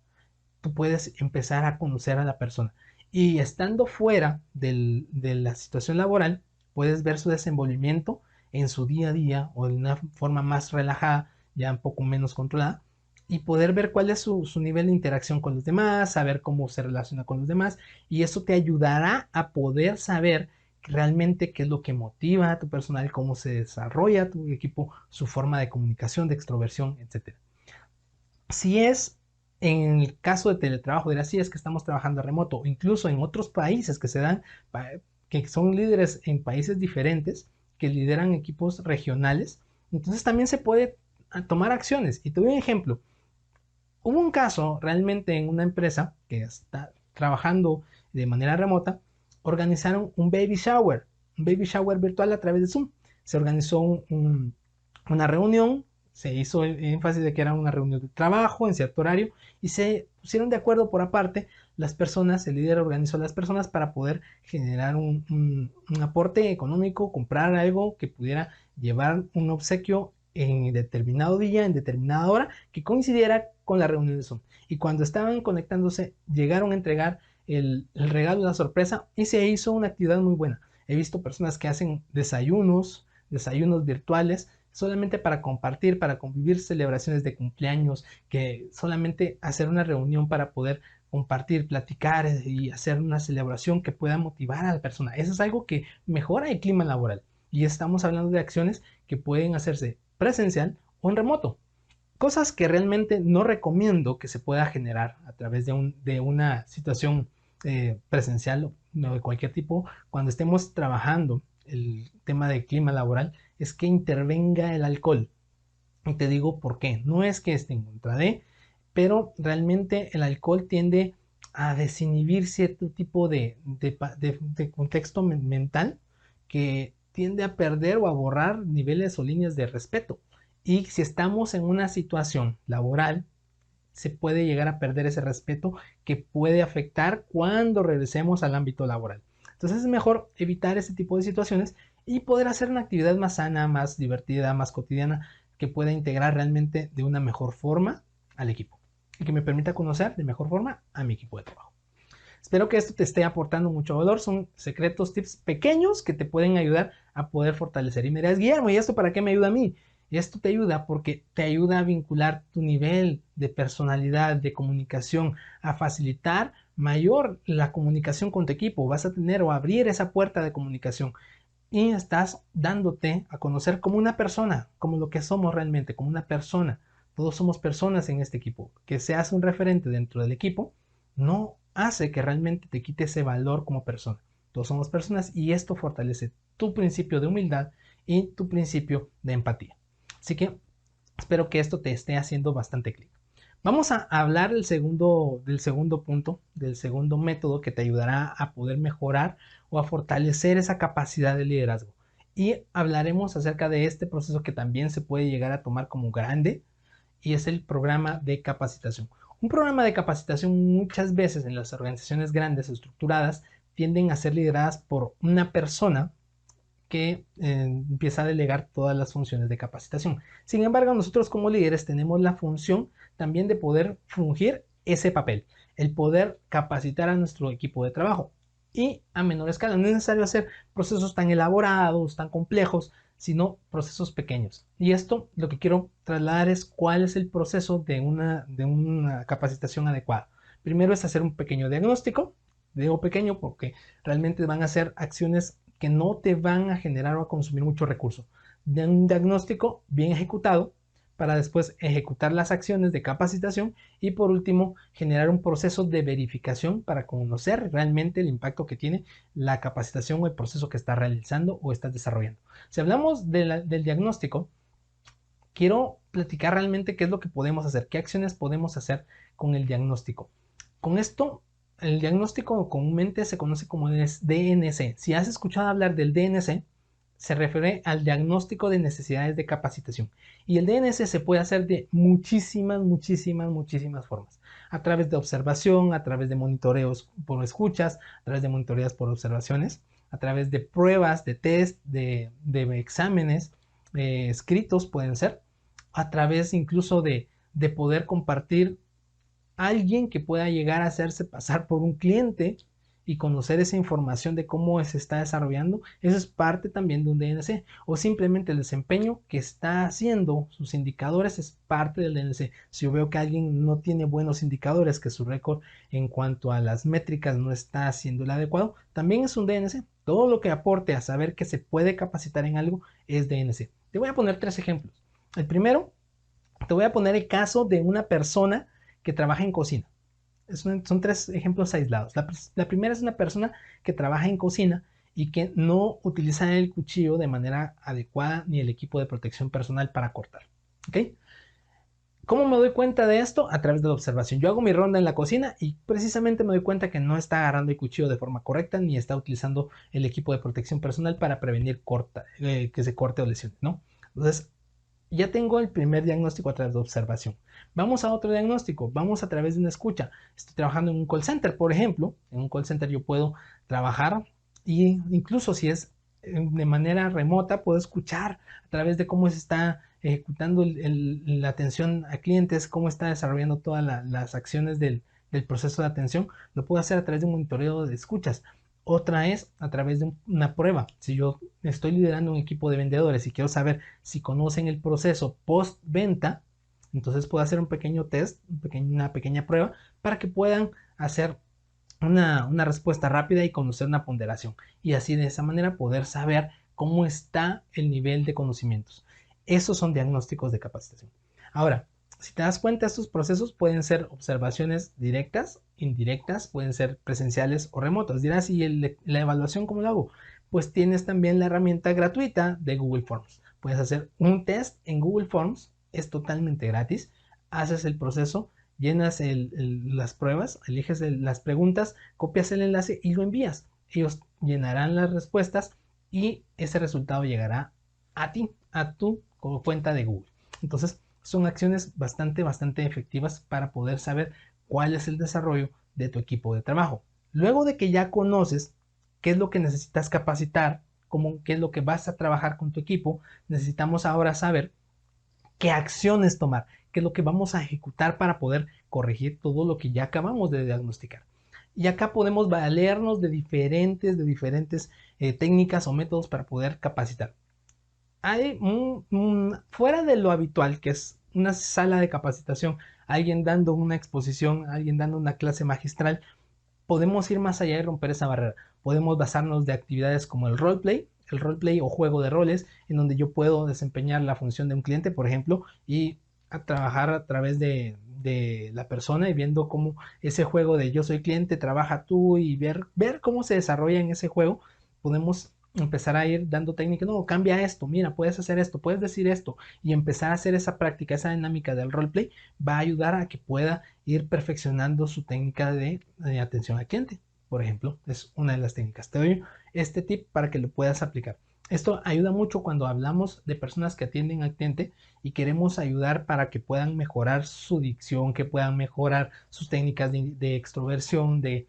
tú puedes empezar a conocer a la persona. Y estando fuera de la situación laboral, puedes ver su desenvolvimiento en su día a día o de una forma más relajada, ya un poco menos controlada, y poder ver cuál es su nivel de interacción con los demás, saber cómo se relaciona con los demás, y eso te ayudará a poder saber realmente qué es lo que motiva a tu personal, cómo se desarrolla tu equipo, su forma de comunicación, de extroversión, etc. Si es en el caso de teletrabajo, dirás, sí, es que estamos trabajando remoto, incluso en otros países que se dan, que son líderes en países diferentes, que lideran equipos regionales, entonces también se puede tomar acciones. Y te doy un ejemplo. Hubo un caso realmente en una empresa que está trabajando de manera remota, organizaron un baby shower virtual a través de Zoom. Se organizó una reunión, se hizo el énfasis de que era una reunión de trabajo en cierto horario y se pusieron de acuerdo por aparte las personas, el líder organizó a las personas para poder generar un aporte económico, comprar algo que pudiera llevar un obsequio en determinado día, en determinada hora, que coincidiera con la reunión de Zoom. Y cuando estaban conectándose, llegaron a entregar el regalo, la sorpresa, y se hizo una actividad muy buena. He visto personas que hacen desayunos virtuales, solamente para compartir, para convivir celebraciones de cumpleaños, que solamente hacer una reunión para poder compartir, platicar y hacer una celebración que pueda motivar a la persona. Eso es algo que mejora el clima laboral. Y estamos hablando de acciones que pueden hacerse presencial o en remoto. Cosas que realmente no recomiendo que se pueda generar a través de una situación presencial o no de cualquier tipo cuando estemos trabajando el tema de clima laboral es que intervenga el alcohol. Y te digo por qué. No es que esté en contra de, pero realmente el alcohol tiende a desinhibir cierto tipo de contexto mental que tiende a perder o a borrar niveles o líneas de respeto. Y si estamos en una situación laboral, se puede llegar a perder ese respeto que puede afectar cuando regresemos al ámbito laboral. Entonces es mejor evitar ese tipo de situaciones y poder hacer una actividad más sana, más divertida, más cotidiana, que pueda integrar realmente de una mejor forma al equipo y que me permita conocer de mejor forma a mi equipo de trabajo. Espero que esto te esté aportando mucho valor. Son secretos, tips pequeños que te pueden ayudar a poder fortalecer. Y me dirás, Guillermo, ¿y esto para qué me ayuda a mí? Y esto te ayuda porque te ayuda a vincular tu nivel de personalidad, de comunicación, a facilitar mayor la comunicación con tu equipo. Vas a tener o abrir esa puerta de comunicación y estás dándote a conocer como una persona, como lo que somos realmente, como una persona. Todos somos personas en este equipo. Que seas un referente dentro del equipo no hace que realmente te quite ese valor como persona. Todos somos personas y esto fortalece tu principio de humildad y tu principio de empatía. Así que espero que esto te esté haciendo bastante clic. Vamos a hablar del segundo punto, del segundo método que te ayudará a poder mejorar o a fortalecer esa capacidad de liderazgo. Y hablaremos acerca de este proceso que también se puede llegar a tomar como grande y es el programa de capacitación. Un programa de capacitación muchas veces en las organizaciones grandes o estructuradas tienden a ser lideradas por una persona que empieza a delegar todas las funciones de capacitación. Sin embargo, nosotros como líderes tenemos la función también de poder fungir ese papel, el poder capacitar a nuestro equipo de trabajo y a menor escala. No es necesario hacer procesos tan elaborados, tan complejos, sino procesos pequeños. Y esto lo que quiero trasladar es cuál es el proceso de una capacitación adecuada. Primero es hacer un pequeño diagnóstico. Digo pequeño porque realmente van a ser acciones que no te van a generar o a consumir mucho recurso. De un diagnóstico bien ejecutado para después ejecutar las acciones de capacitación y por último generar un proceso de verificación para conocer realmente el impacto que tiene la capacitación o el proceso que estás realizando o estás desarrollando. Si hablamos del diagnóstico, quiero platicar realmente qué es lo que podemos hacer, qué acciones podemos hacer con el diagnóstico. Con esto, el diagnóstico comúnmente se conoce como DNC. Si has escuchado hablar del DNC, se refiere al diagnóstico de necesidades de capacitación. Y el DNC se puede hacer de muchísimas formas. A través de observación, a través de monitoreos por escuchas, a través de monitoreos por observaciones, a través de pruebas, de test, de exámenes escritos pueden ser, a través incluso de poder compartir alguien que pueda llegar a hacerse pasar por un cliente y conocer esa información de cómo se está desarrollando. Eso es parte también de un DNC. O simplemente el desempeño que está haciendo sus indicadores es parte del DNC. Si yo veo que alguien no tiene buenos indicadores, que su récord en cuanto a las métricas no está haciendo el adecuado, también es un DNC. Todo lo que aporte a saber que se puede capacitar en algo es DNC. Te voy a poner 3 ejemplos. El primero, te voy a poner el caso de una persona que trabaja en cocina. Son 3 ejemplos aislados. La primera es una persona que trabaja en cocina y que no utiliza el cuchillo de manera adecuada ni el equipo de protección personal para cortar. ¿Ok? ¿Cómo me doy cuenta de esto? A través de la observación. Yo hago mi ronda en la cocina y precisamente me doy cuenta que no está agarrando el cuchillo de forma correcta ni está utilizando el equipo de protección personal para prevenir que se corte o lesione, ¿no? Entonces, ya tengo el primer diagnóstico a través de observación. Vamos a otro diagnóstico, vamos a través de una escucha. Estoy trabajando en un call center, por ejemplo. En un call center yo puedo trabajar y incluso si es de manera remota, puedo escuchar a través de cómo se está ejecutando la atención a clientes, cómo está desarrollando todas las acciones del proceso de atención. Lo puedo hacer a través de un monitoreo de escuchas. Otra es a través de una prueba. Si yo estoy liderando un equipo de vendedores y quiero saber si conocen el proceso post-venta, entonces puedo hacer un pequeño test, una pequeña prueba para que puedan hacer una respuesta rápida y conocer una ponderación. Y así de esa manera poder saber cómo está el nivel de conocimientos. Esos son diagnósticos de capacitación. Ahora, si te das cuenta, estos procesos pueden ser observaciones directas, indirectas, pueden ser presenciales o remotas. Dirás, ¿y la evaluación cómo lo hago? Pues tienes también la herramienta gratuita de Google Forms. Puedes hacer un test en Google Forms, es totalmente gratis. Haces el proceso, llenas las pruebas, eliges las preguntas, copias el enlace y lo envías. Ellos llenarán las respuestas y ese resultado llegará a ti, a tu cuenta de Google. Entonces, son acciones bastante efectivas para poder saber cuál es el desarrollo de tu equipo de trabajo. Luego de que ya conoces qué es lo que necesitas capacitar, qué es lo que vas a trabajar con tu equipo, necesitamos ahora saber qué acciones tomar, qué es lo que vamos a ejecutar para poder corregir todo lo que ya acabamos de diagnosticar. Y acá podemos valernos de diferentes técnicas o métodos para poder capacitar. Hay fuera de lo habitual, que es una sala de capacitación, alguien dando una exposición, alguien dando una clase magistral, podemos ir más allá y romper esa barrera. Podemos basarnos de actividades como el roleplay o juego de roles, en donde yo puedo desempeñar la función de un cliente, por ejemplo, y trabajar a través de la persona y viendo cómo ese juego de yo soy cliente, trabaja tú y ver cómo se desarrolla en ese juego. Podemos empezar a ir dando técnicas, no, cambia esto, mira, puedes hacer esto, puedes decir esto, y empezar a hacer esa práctica, esa dinámica del roleplay va a ayudar a que pueda ir perfeccionando su técnica de atención al cliente. Por ejemplo, es una de las técnicas. Te doy este tip para que lo puedas aplicar. Esto ayuda mucho cuando hablamos de personas que atienden al cliente y queremos ayudar para que puedan mejorar su dicción, que puedan mejorar sus técnicas de extroversión, de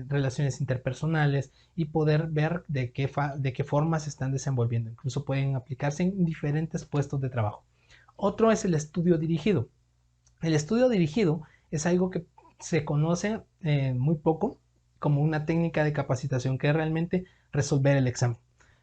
relaciones interpersonales y poder ver de qué forma se están desenvolviendo. Incluso pueden aplicarse en diferentes puestos de trabajo. Otro es el estudio dirigido. El estudio dirigido es algo que se conoce muy poco como una técnica de capacitación, que es realmente resolver el examen.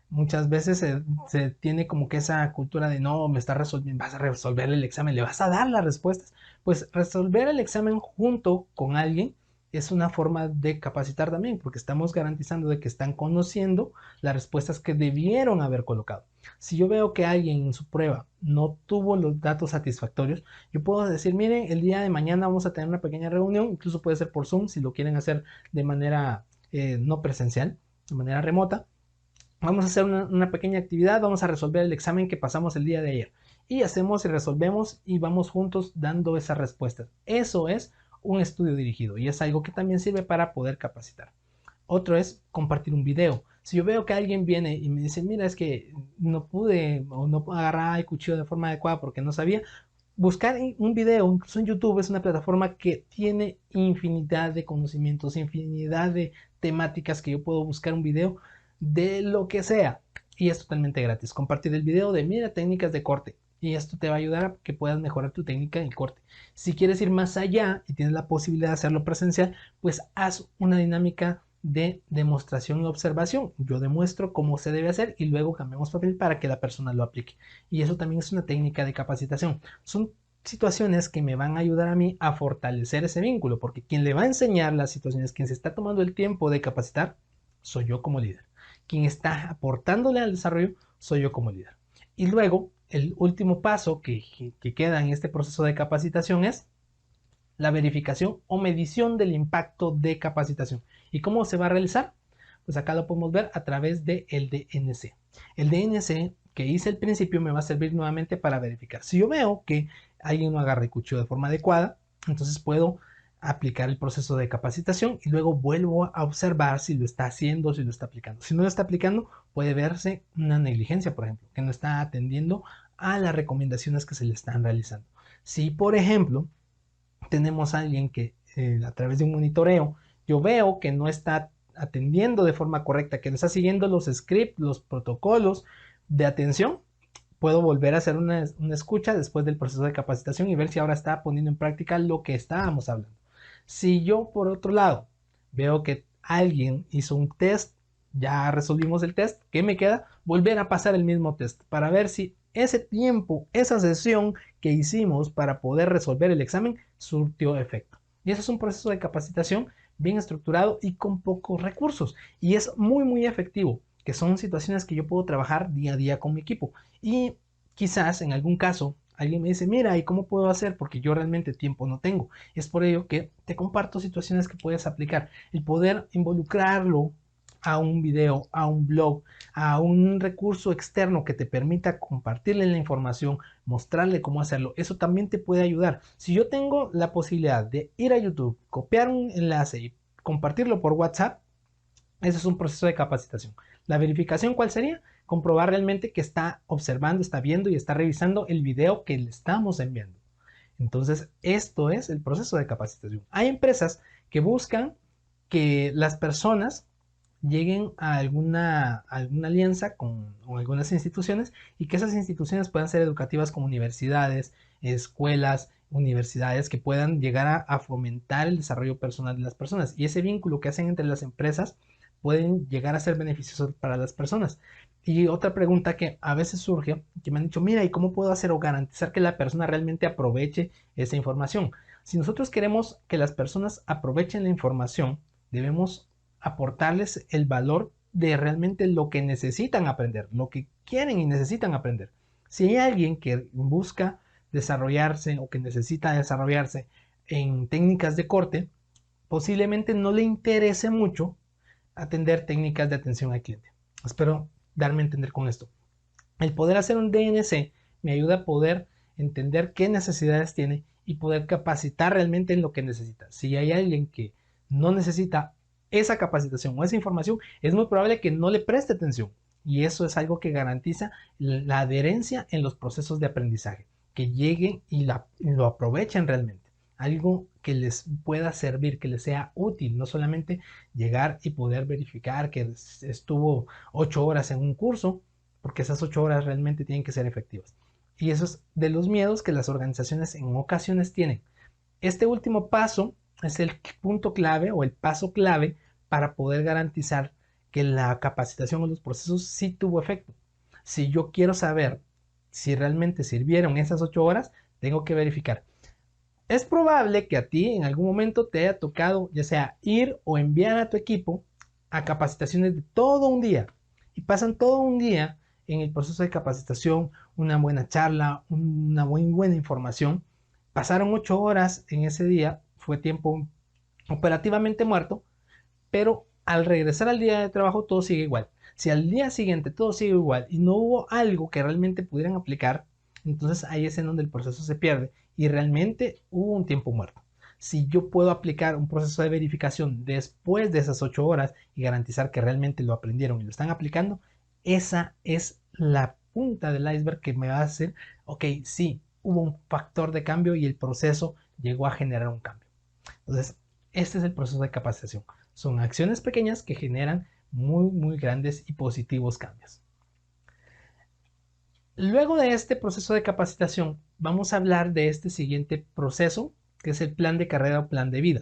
Muchas veces se tiene como que esa cultura de no, vas a resolver el examen, le vas a dar las respuestas. Pues resolver el examen junto con alguien es una forma de capacitar también, porque estamos garantizando de que están conociendo las respuestas que debieron haber colocado. Si yo veo que alguien en su prueba no tuvo los datos satisfactorios, yo puedo decir, miren, el día de mañana vamos a tener una pequeña reunión, incluso puede ser por Zoom si lo quieren hacer de manera no presencial, de manera remota. Vamos a hacer una pequeña actividad, vamos a resolver el examen que pasamos el día de ayer. Y hacemos y resolvemos y vamos juntos dando esas respuestas. Eso es un estudio dirigido y es algo que también sirve para poder capacitar. Otro es compartir un video. Si yo veo que alguien viene y me dice, mira, es que no pude o no agarrar el cuchillo de forma adecuada porque no sabía, buscar un video, incluso en YouTube, es una plataforma que tiene infinidad de conocimientos, infinidad de temáticas que yo puedo buscar un video de lo que sea y es totalmente gratis. Compartir el video de mira técnicas de corte y esto te va a ayudar a que puedas mejorar tu técnica de corte. Si quieres ir más allá y tienes la posibilidad de hacerlo presencial, pues haz una dinámica de demostración y observación. Yo demuestro cómo se debe hacer y luego cambiamos papel para que la persona lo aplique. Y eso también es una técnica de capacitación. Son situaciones que me van a ayudar a mí a fortalecer ese vínculo, porque quien le va a enseñar las situaciones, quien se está tomando el tiempo de capacitar, soy yo como líder. Quien está aportándole al desarrollo, soy yo como líder. Y luego, el último paso que queda en este proceso de capacitación es la verificación o medición del impacto de capacitación. ¿Y cómo se va a realizar? Pues acá lo podemos ver a través del DNC. El DNC que hice al principio me va a servir nuevamente para verificar. Si yo veo que alguien no agarra el cuchillo de forma adecuada, entonces puedo aplicar el proceso de capacitación y luego vuelvo a observar si lo está haciendo, si lo está aplicando. Si no lo está aplicando, puede verse una negligencia, por ejemplo, que no está atendiendo a las recomendaciones que se le están realizando. Si, por ejemplo, tenemos a alguien que a través de un monitoreo yo veo que no está atendiendo de forma correcta, que no está siguiendo los scripts, los protocolos de atención, puedo volver a hacer una escucha después del proceso de capacitación y ver si ahora está poniendo en práctica lo que estábamos hablando. Si yo, por otro lado, veo que alguien hizo un test, ya resolvimos el test, ¿qué me queda? Volver a pasar el mismo test para ver si ese tiempo, esa sesión que hicimos para poder resolver el examen surtió efecto. Y eso es un proceso de capacitación bien estructurado y con pocos recursos. Y es muy efectivo, que son situaciones que yo puedo trabajar día a día con mi equipo. Y quizás en algún caso alguien me dice, mira, ¿y cómo puedo hacer? Porque yo realmente tiempo no tengo. Es por ello que te comparto situaciones que puedes aplicar. El poder involucrarlo a un video, a un blog, a un recurso externo que te permita compartirle la información, mostrarle cómo hacerlo, eso también te puede ayudar. Si yo tengo la posibilidad de ir a YouTube, copiar un enlace y compartirlo por WhatsApp, ese es un proceso de capacitación. La verificación, ¿cuál sería? Comprobar realmente que está observando, está viendo y está revisando el video que le estamos enviando. Entonces, esto es el proceso de capacitación. Hay empresas que buscan que las personas lleguen a alguna alianza con algunas instituciones y que esas instituciones puedan ser educativas como universidades, escuelas, universidades que puedan llegar a fomentar el desarrollo personal de las personas. Y ese vínculo que hacen entre las empresas pueden llegar a ser beneficiosos para las personas. Y otra pregunta que a veces surge, que me han dicho, mira, ¿y cómo puedo hacer o garantizar que la persona realmente aproveche esa información? Si nosotros queremos que las personas aprovechen la información, debemos aportarles el valor de realmente lo que necesitan aprender, lo que quieren y necesitan aprender. Si hay alguien que busca desarrollarse o que necesita desarrollarse en técnicas de corte, posiblemente no le interese mucho atender técnicas de atención al cliente. Espero darme a entender con esto. El poder hacer un DNC me ayuda a poder entender qué necesidades tiene y poder capacitar realmente en lo que necesita. Si hay alguien que no necesita esa capacitación o esa información, es muy probable que no le preste atención. Y eso es algo que garantiza la adherencia en los procesos de aprendizaje, que lleguen y lo aprovechen realmente. Algo que les pueda servir, que les sea útil, no solamente llegar y poder verificar que estuvo 8 horas en un curso, porque esas 8 horas realmente tienen que ser efectivas. Y eso es de los miedos que las organizaciones en ocasiones tienen. Este último paso es el punto clave o el paso clave para poder garantizar que la capacitación o los procesos sí tuvo efecto. Si yo quiero saber si realmente sirvieron esas 8 horas, tengo que verificar. Es probable que a ti en algún momento te haya tocado ya sea ir o enviar a tu equipo a capacitaciones de todo un día y pasan todo un día en el proceso de capacitación, una buena charla, una buena información. Pasaron 8 horas en ese día, fue tiempo operativamente muerto, pero al regresar al día de trabajo todo sigue igual. Si al día siguiente todo sigue igual y no hubo algo que realmente pudieran aplicar, entonces ahí es en donde el proceso se pierde y realmente hubo un tiempo muerto. Si yo puedo aplicar un proceso de verificación después de esas 8 horas y garantizar que realmente lo aprendieron y lo están aplicando, esa es la punta del iceberg que me va a hacer, ok, sí, hubo un factor de cambio y el proceso llegó a generar un cambio. Entonces, este es el proceso de capacitación. Son acciones pequeñas que generan muy grandes y positivos cambios. Luego de este proceso de capacitación, vamos a hablar de este siguiente proceso, que es el plan de carrera o plan de vida.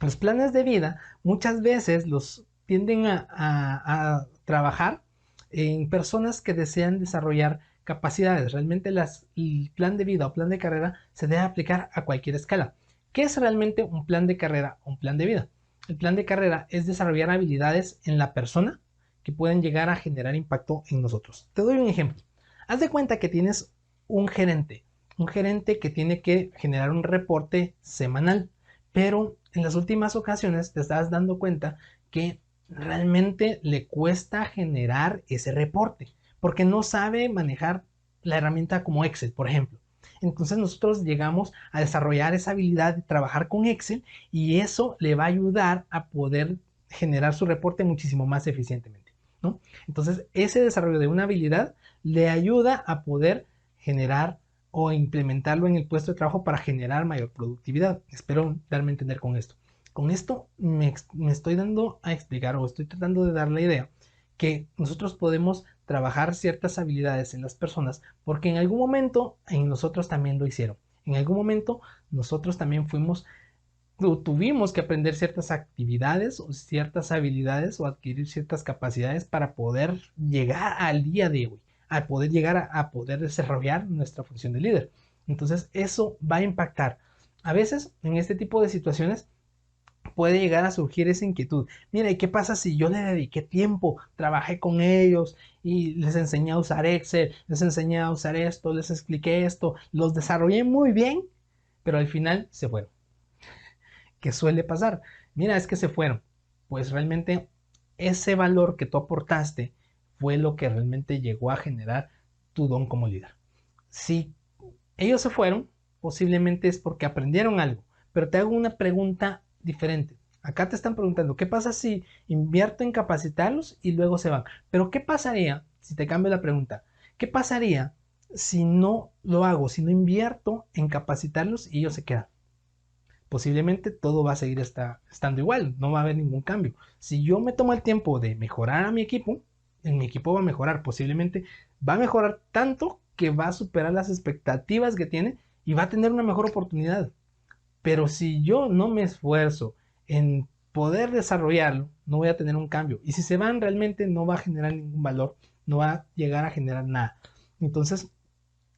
Los planes de vida muchas veces los tienden a trabajar en personas que desean desarrollar capacidades. Realmente el plan de vida o plan de carrera se debe aplicar a cualquier escala. ¿Qué es realmente un plan de carrera o un plan de vida? El plan de carrera es desarrollar habilidades en la persona que pueden llegar a generar impacto en nosotros. Te doy un ejemplo. Haz de cuenta que tienes un gerente que tiene que generar un reporte semanal, pero en las últimas ocasiones te estás dando cuenta que realmente le cuesta generar ese reporte porque no sabe manejar la herramienta como Excel, por ejemplo. Entonces nosotros llegamos a desarrollar esa habilidad de trabajar con Excel y eso le va a ayudar a poder generar su reporte muchísimo más eficientemente, ¿no? Entonces ese desarrollo de una habilidad le ayuda a poder generar o implementarlo en el puesto de trabajo para generar mayor productividad. Espero darme a entender con esto. Con esto me estoy dando a explicar o estoy tratando de dar la idea que nosotros podemos trabajar ciertas habilidades en las personas porque en algún momento en nosotros también lo hicieron. En algún momento nosotros también fuimos tuvimos que aprender ciertas actividades o ciertas habilidades o adquirir ciertas capacidades para poder llegar al día de hoy, a poder llegar a poder desarrollar nuestra función de líder. Entonces eso va a impactar. A veces en este tipo de situaciones puede llegar a surgir esa inquietud. Mira, ¿y qué pasa si yo le dediqué tiempo, trabajé con ellos y les enseñé a usar Excel, les enseñé a usar esto, les expliqué esto, los desarrollé muy bien, pero al final se fueron? ¿Qué suele pasar? Mira, es que se fueron. Pues realmente ese valor que tú aportaste fue lo que realmente llegó a generar tu don como líder. Si ellos se fueron, posiblemente es porque aprendieron algo, pero te hago una pregunta diferente. Acá te están preguntando, ¿qué pasa si invierto en capacitarlos y luego se van? Pero ¿qué pasaría si te cambio la pregunta? ¿Qué pasaría si no lo hago, si no invierto en capacitarlos y ellos se quedan? Posiblemente todo va a seguir estando igual, no va a haber ningún cambio. Si yo me tomo el tiempo de mejorar a mi equipo, en mi equipo va a mejorar, posiblemente va a mejorar tanto que va a superar las expectativas que tiene y va a tener una mejor oportunidad. Pero si yo no me esfuerzo en poder desarrollarlo, no voy a tener un cambio. Y si se van, realmente no va a generar ningún valor, no va a llegar a generar nada. Entonces,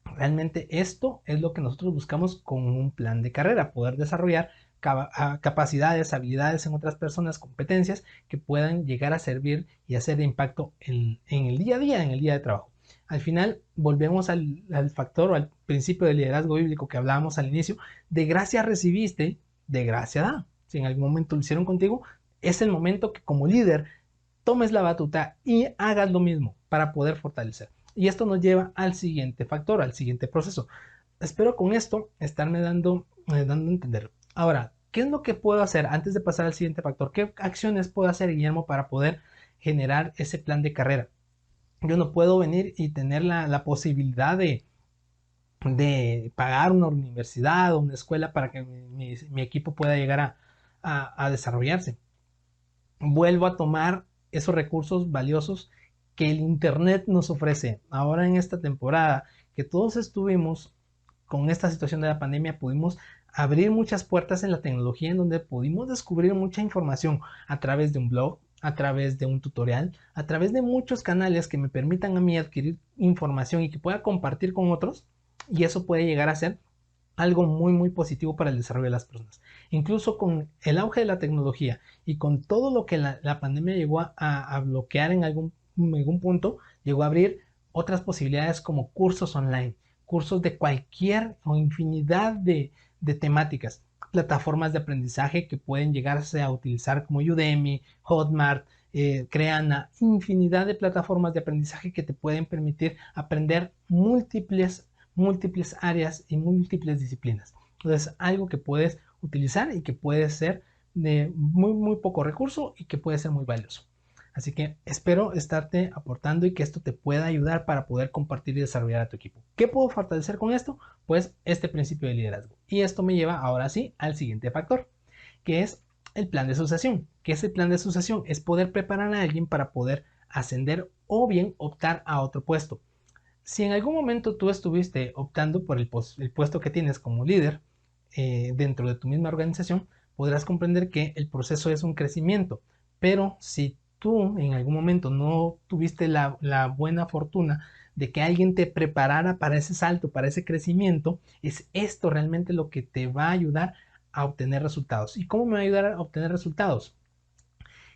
realmente esto es lo que nosotros buscamos con un plan de carrera, poder desarrollar capacidades, habilidades en otras personas, competencias que puedan llegar a servir y hacer impacto en el día a día, en el día de trabajo. Al final volvemos al factor o al principio del liderazgo bíblico que hablábamos al inicio, de gracia recibiste, de gracia da. Si en algún momento lo hicieron contigo, es el momento que como líder tomes la batuta y hagas lo mismo para poder fortalecer. Y esto nos lleva al siguiente factor, al siguiente proceso. Espero con esto estarme dando a entender. Ahora, ¿qué es lo que puedo hacer antes de pasar al siguiente factor? ¿Qué acciones puedo hacer, Guillermo, para poder generar ese plan de carrera? Yo no puedo venir y tener la posibilidad de pagar una universidad o una escuela para que mi equipo pueda llegar a desarrollarse. Vuelvo a tomar esos recursos valiosos que el Internet nos ofrece. Ahora en esta temporada que todos estuvimos con esta situación de la pandemia, pudimos abrir muchas puertas en la tecnología en donde pudimos descubrir mucha información a través de un blog, a través de un tutorial, a través de muchos canales que me permitan a mí adquirir información y que pueda compartir con otros. Y eso puede llegar a ser algo muy positivo para el desarrollo de las personas. Incluso con el auge de la tecnología y con todo lo que la pandemia llegó a bloquear en algún punto, llegó a abrir otras posibilidades como cursos online, cursos de cualquier o infinidad de temáticas, plataformas de aprendizaje que pueden llegarse a utilizar como Udemy, Hotmart, Creana, infinidad de plataformas de aprendizaje que te pueden permitir aprender múltiples áreas y múltiples disciplinas. Entonces, algo que puedes utilizar y que puede ser de muy poco recurso y que puede ser muy valioso. Así que espero estarte aportando y que esto te pueda ayudar para poder compartir y desarrollar a tu equipo. ¿Qué puedo fortalecer con esto? Pues este principio de liderazgo. Y esto me lleva ahora sí al siguiente factor, que es el plan de sucesión. ¿Qué es el plan de sucesión? Es poder preparar a alguien para poder ascender o bien optar a otro puesto. Si en algún momento tú estuviste optando por el puesto que tienes como líder dentro de tu misma organización, podrás comprender que el proceso es un crecimiento. Pero si tú en algún momento no tuviste la buena fortuna de que alguien te preparara para ese salto, para ese crecimiento, es esto realmente lo que te va a ayudar a obtener resultados. ¿Y cómo me va a ayudar a obtener resultados?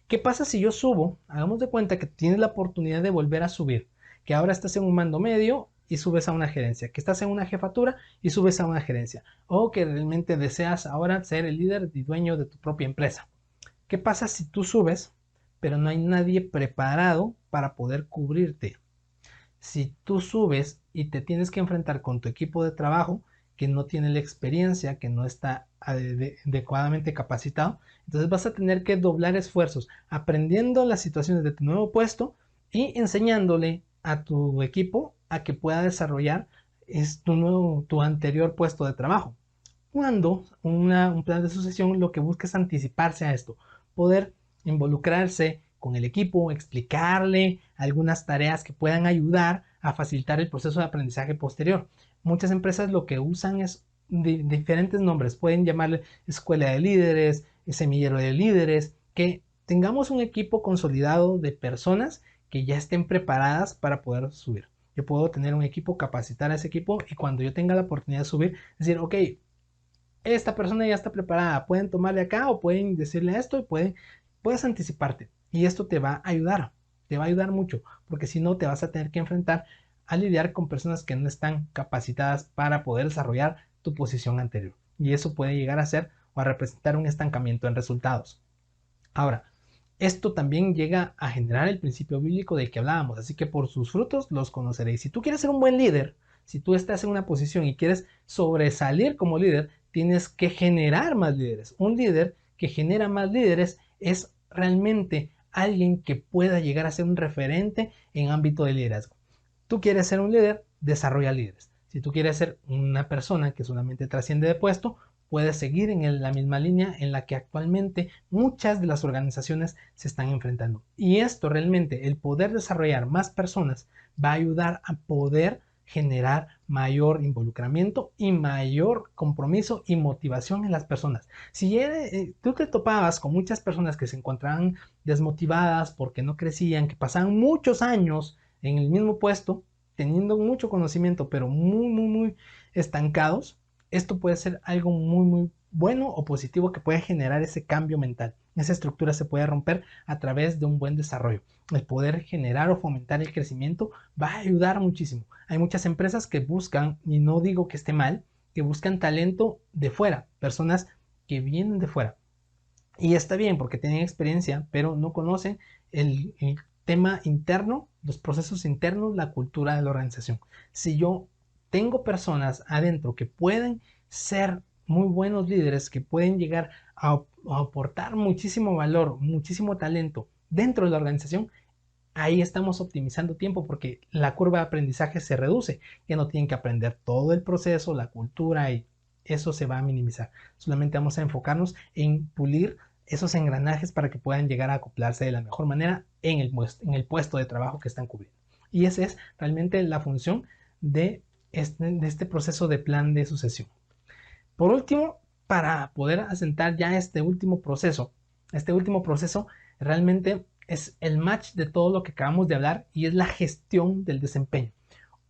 ¿Qué pasa si yo subo? Hagamos de cuenta que tienes la oportunidad de volver a subir, que ahora estás en un mando medio y subes a una gerencia, que estás en una jefatura y subes a una gerencia, o que realmente deseas ahora ser el líder y dueño de tu propia empresa. ¿Qué pasa si tú subes, pero no hay nadie preparado para poder cubrirte? Si tú subes y te tienes que enfrentar con tu equipo de trabajo que no tiene la experiencia, que no está adecuadamente capacitado, entonces vas a tener que doblar esfuerzos aprendiendo las situaciones de tu nuevo puesto y enseñándole a tu equipo a que pueda desarrollar tu anterior puesto de trabajo. Cuando un plan de sucesión lo que busca es anticiparse a esto, poder involucrarse con el equipo, explicarle algunas tareas que puedan ayudar a facilitar el proceso de aprendizaje posterior. Muchas empresas lo que usan es diferentes nombres. Pueden llamarle escuela de líderes, semillero de líderes, que tengamos un equipo consolidado de personas que ya estén preparadas para poder subir. Yo puedo tener un equipo, capacitar a ese equipo y cuando yo tenga la oportunidad de subir, decir, ok, esta persona ya está preparada, pueden tomarle acá o pueden decirle esto y puedes anticiparte. Y esto te va a ayudar mucho, porque si no te vas a tener que enfrentar a lidiar con personas que no están capacitadas para poder desarrollar tu posición anterior. Y eso puede llegar a ser o a representar un estancamiento en resultados. Ahora, esto también llega a generar el principio bíblico del que hablábamos, así que por sus frutos los conoceréis. Si tú quieres ser un buen líder, si tú estás en una posición y quieres sobresalir como líder, tienes que generar más líderes. Un líder que genera más líderes es realmente alguien que pueda llegar a ser un referente en ámbito de liderazgo. Tú quieres ser un líder, desarrolla líderes. Si tú quieres ser una persona que solamente trasciende de puesto, puedes seguir en la misma línea en la que actualmente muchas de las organizaciones se están enfrentando. Y esto realmente, el poder desarrollar más personas, va a ayudar a poder generar mayor involucramiento y mayor compromiso y motivación en las personas. Si tú te topabas con muchas personas que se encontraban desmotivadas porque no crecían, que pasaban muchos años en el mismo puesto, teniendo mucho conocimiento, pero muy estancados, esto puede ser algo muy bueno o positivo que puede generar ese cambio mental. Esa estructura se puede romper a través de un buen desarrollo. El poder generar o fomentar el crecimiento va a ayudar muchísimo. Hay muchas empresas que buscan, y no digo que esté mal, que buscan talento de fuera, personas que vienen de fuera. Y está bien porque tienen experiencia, pero no conocen el tema interno, los procesos internos, la cultura de la organización. Si yo tengo personas adentro que pueden ser muy buenos líderes, que pueden llegar a aportar muchísimo valor, muchísimo talento dentro de la organización, ahí estamos optimizando tiempo porque la curva de aprendizaje se reduce. Ya no tienen que aprender todo el proceso, la cultura y eso se va a minimizar. Solamente vamos a enfocarnos en pulir esos engranajes para que puedan llegar a acoplarse de la mejor manera en el puesto de trabajo que están cubriendo. Y esa es realmente la función de este proceso de plan de sucesión. Por último, para poder asentar ya este último proceso realmente es el match de todo lo que acabamos de hablar y es la gestión del desempeño.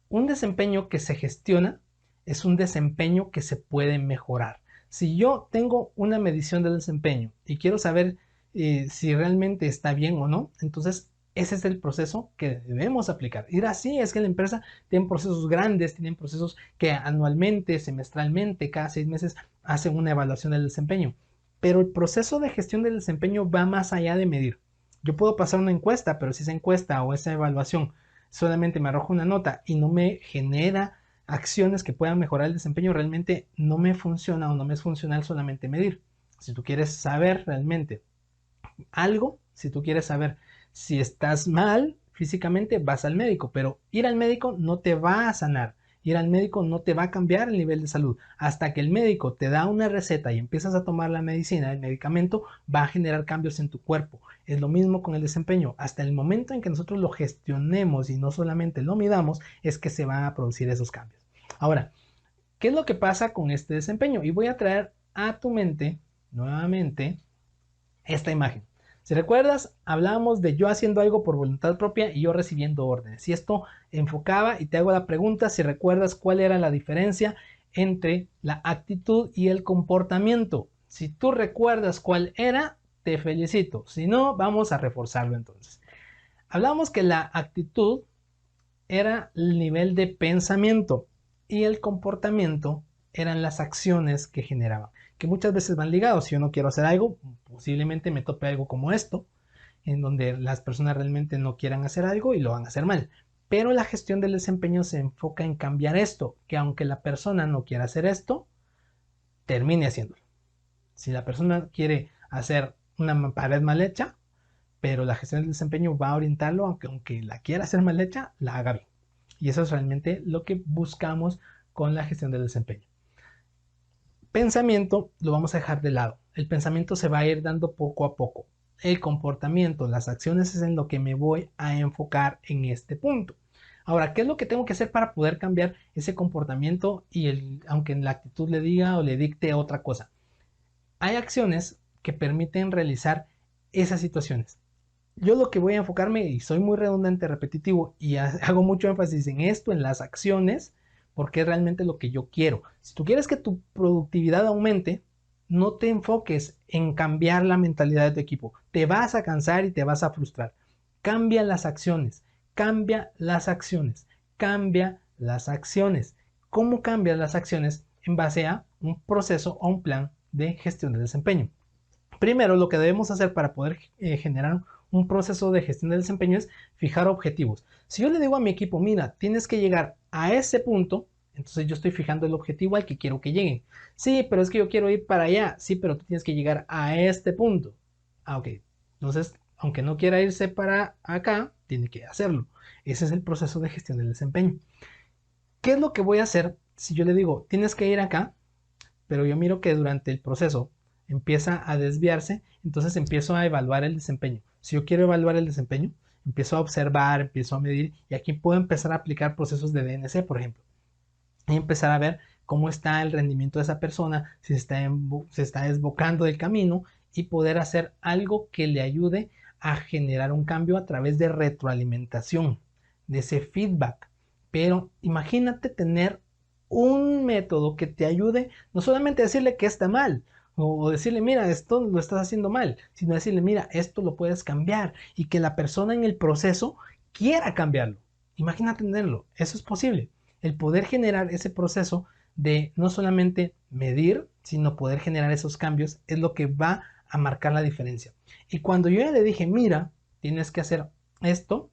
Un desempeño que se gestiona es un desempeño que se puede mejorar. Si yo tengo una medición del desempeño y quiero saber si realmente está bien o no, entonces ese es el proceso que debemos aplicar. Y así es que la empresa tiene procesos grandes, tienen procesos que anualmente, semestralmente, cada 6 meses hacen una evaluación del desempeño. Pero el proceso de gestión del desempeño va más allá de medir. Yo puedo pasar una encuesta, pero si esa encuesta o esa evaluación solamente me arroja una nota y no me genera acciones que puedan mejorar el desempeño, realmente no me funciona o no me es funcional solamente medir. Si tú quieres saber realmente algo, si tú quieres saber si estás mal físicamente, vas al médico, pero ir al médico no te va a sanar. Ir al médico no te va a cambiar el nivel de salud. Hasta que el médico te da una receta y empiezas a tomar la medicina, el medicamento va a generar cambios en tu cuerpo. Es lo mismo con el desempeño. Hasta el momento en que nosotros lo gestionemos y no solamente lo midamos, es que se van a producir esos cambios. Ahora, ¿qué es lo que pasa con este desempeño? Y voy a traer a tu mente nuevamente esta imagen. Si recuerdas, hablábamos de yo haciendo algo por voluntad propia y yo recibiendo órdenes. Y esto enfocaba, y te hago la pregunta, si recuerdas cuál era la diferencia entre la actitud y el comportamiento. Si tú recuerdas cuál era, te felicito. Si no, vamos a reforzarlo entonces. Hablamos que la actitud era el nivel de pensamiento y el comportamiento eran las acciones que generaban, que muchas veces van ligados. Si yo no quiero hacer algo, posiblemente me tope algo como esto, en donde las personas realmente no quieran hacer algo y lo van a hacer mal. Pero la gestión del desempeño se enfoca en cambiar esto, que aunque la persona no quiera hacer esto, termine haciéndolo. Si la persona quiere hacer una pared mal hecha, pero la gestión del desempeño va a orientarlo, aunque la quiera hacer mal hecha, la haga bien. Y eso es realmente lo que buscamos con la gestión del desempeño. Pensamiento lo vamos a dejar de lado. El pensamiento se va a ir dando poco a poco. El comportamiento, las acciones es en lo que me voy a enfocar en este punto. Ahora, ¿qué es lo que tengo que hacer para poder cambiar ese comportamiento aunque en la actitud le diga o le dicte otra cosa? Hay acciones que permiten realizar esas situaciones. Yo lo que voy a enfocarme, y soy muy redundante, repetitivo, y hago mucho énfasis en esto, en las acciones, porque es realmente lo que yo quiero. Si tú quieres que tu productividad aumente, no te enfoques en cambiar la mentalidad de tu equipo. Te vas a cansar y te vas a frustrar. Cambia las acciones, cambia las acciones, cambia las acciones. ¿Cómo cambias las acciones? En base a un proceso o un plan de gestión de desempeño. Primero, lo que debemos hacer para poder generar un proceso de gestión de desempeño es fijar objetivos. Si yo le digo a mi equipo, mira, tienes que llegar a ese punto, entonces yo estoy fijando el objetivo al que quiero que lleguen. Sí, pero es que yo quiero ir para allá. Sí, pero tú tienes que llegar a este punto. Ah, ok. Entonces, aunque no quiera irse para acá, tiene que hacerlo. Ese es el proceso de gestión del desempeño. ¿Qué es lo que voy a hacer si yo le digo, tienes que ir acá? Pero yo miro que durante el proceso empieza a desviarse, entonces empiezo a evaluar el desempeño. Si yo quiero evaluar el desempeño, empiezo a observar, empiezo a medir y aquí puedo empezar a aplicar procesos de DNC, por ejemplo, y empezar a ver cómo está el rendimiento de esa persona, si se está desbocando del camino y poder hacer algo que le ayude a generar un cambio a través de retroalimentación, de ese feedback. Pero imagínate tener un método que te ayude no solamente a decirle que está mal o decirle, mira, esto lo estás haciendo mal, sino decirle, mira, esto lo puedes cambiar y que la persona en el proceso quiera cambiarlo. Imagínate tenerlo, eso es posible. El poder generar ese proceso de no solamente medir, sino poder generar esos cambios es lo que va a marcar la diferencia. Y cuando yo ya le dije, mira, tienes que hacer esto,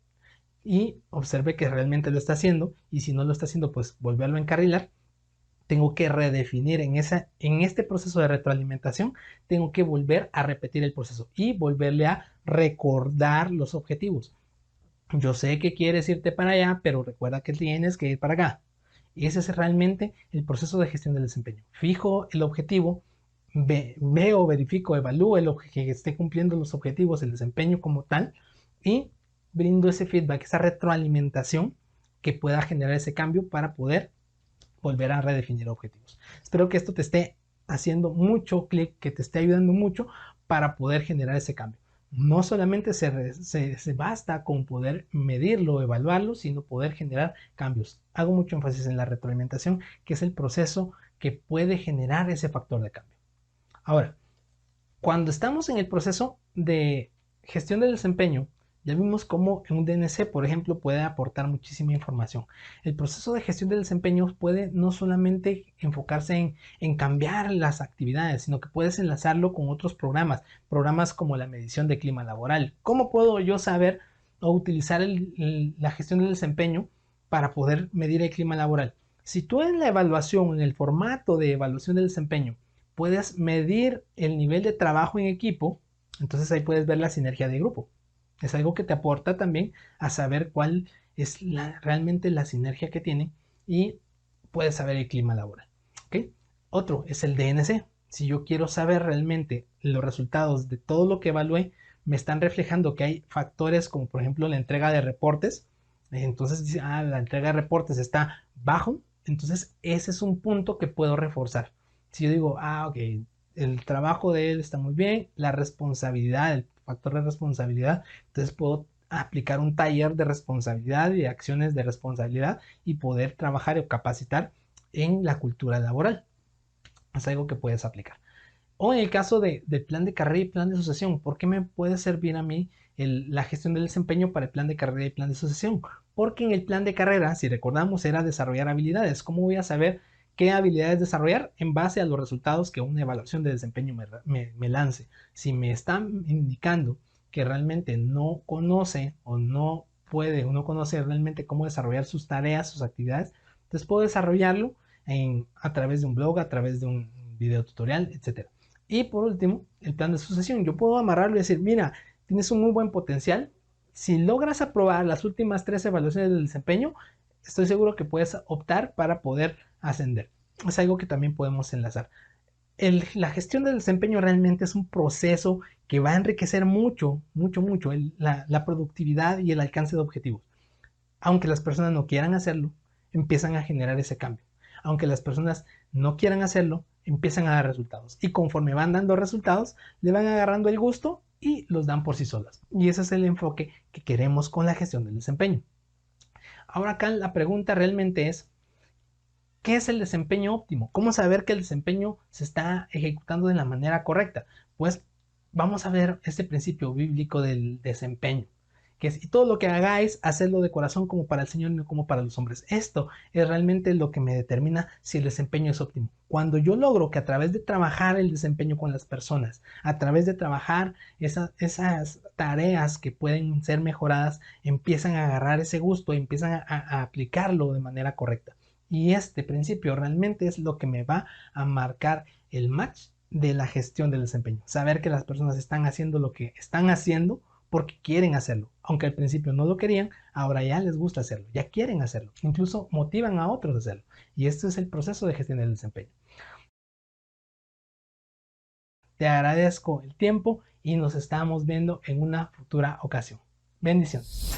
y observe que realmente lo está haciendo, y si no lo está haciendo, pues volverlo a encarrilar. Tengo que redefinir en este proceso de retroalimentación, tengo que volver a repetir el proceso y volverle a recordar los objetivos. Yo sé que quieres irte para allá, pero recuerda que tienes que ir para acá. Ese es realmente el proceso de gestión del desempeño. Fijo el objetivo, veo, verifico, evalúo que esté cumpliendo los objetivos, el desempeño como tal, y brindo ese feedback, esa retroalimentación que pueda generar ese cambio para poder volver a redefinir objetivos. Espero que esto te esté haciendo mucho clic, que te esté ayudando mucho para poder generar ese cambio. No solamente se basta con poder medirlo, evaluarlo, sino poder generar cambios. Hago mucho énfasis en la retroalimentación, que es el proceso que puede generar ese factor de cambio. Ahora, cuando estamos en el proceso de gestión del desempeño, ya vimos cómo un DNC, por ejemplo, puede aportar muchísima información. El proceso de gestión del desempeño puede no solamente enfocarse en cambiar las actividades, sino que puedes enlazarlo con otros programas como la medición de clima laboral. ¿Cómo puedo yo saber o utilizar la gestión del desempeño para poder medir el clima laboral? Si tú en la evaluación, en el formato de evaluación del desempeño, puedes medir el nivel de trabajo en equipo, entonces ahí puedes ver la sinergia de grupo. Es algo que te aporta también a saber cuál es realmente la sinergia que tiene y puedes saber el clima laboral. ¿Okay? Otro es el DNC. Si yo quiero saber realmente los resultados de todo lo que evalué, me están reflejando que hay factores como por ejemplo la entrega de reportes. Entonces dice, la entrega de reportes está bajo. Entonces ese es un punto que puedo reforzar. Si yo digo, ok, el trabajo de él está muy bien, la responsabilidad, el factor de responsabilidad, entonces puedo aplicar un taller de responsabilidad y acciones de responsabilidad y poder trabajar o capacitar en la cultura laboral. Es algo que puedes aplicar. O en el caso del plan de carrera y plan de sucesión, ¿por qué me puede servir a mí la gestión del desempeño para el plan de carrera y plan de sucesión? Porque en el plan de carrera, si recordamos, era desarrollar habilidades. ¿Cómo voy a saber qué habilidades desarrollar en base a los resultados que una evaluación de desempeño me lance? Si me están indicando que realmente no conoce o no puede o no conoce realmente cómo desarrollar sus tareas, sus actividades, entonces puedo desarrollarlo a través de un blog, a través de un video tutorial, etcétera. Y por último, el plan de sucesión. Yo puedo amarrarlo y decir, mira, tienes un muy buen potencial. Si logras aprobar las últimas 3 evaluaciones del desempeño, estoy seguro que puedes optar para poder ascender. Es algo que también podemos enlazar. La gestión del desempeño realmente es un proceso que va a enriquecer mucho la productividad y el alcance de objetivos. Aunque las personas no quieran hacerlo, empiezan a generar ese cambio. Aunque las personas no quieran hacerlo, empiezan a dar resultados. Y conforme van dando resultados, le van agarrando el gusto y los dan por sí solas. Y ese es el enfoque que queremos con la gestión del desempeño. Ahora acá la pregunta realmente es, ¿qué es el desempeño óptimo? ¿Cómo saber que el desempeño se está ejecutando de la manera correcta? Pues vamos a ver este principio bíblico del desempeño, que es, y todo lo que hagáis, hacedlo de corazón como para el Señor y no como para los hombres. Esto es realmente lo que me determina si el desempeño es óptimo. Cuando yo logro que a través de trabajar el desempeño con las personas, a través de trabajar esas tareas que pueden ser mejoradas, empiezan a agarrar ese gusto y empiezan a aplicarlo de manera correcta. Y este principio realmente es lo que me va a marcar el match de la gestión del desempeño. Saber que las personas están haciendo lo que están haciendo porque quieren hacerlo. Aunque al principio no lo querían, ahora ya les gusta hacerlo, ya quieren hacerlo. Incluso motivan a otros a hacerlo. Y este es el proceso de gestión del desempeño. Te agradezco el tiempo y nos estamos viendo en una futura ocasión. Bendiciones.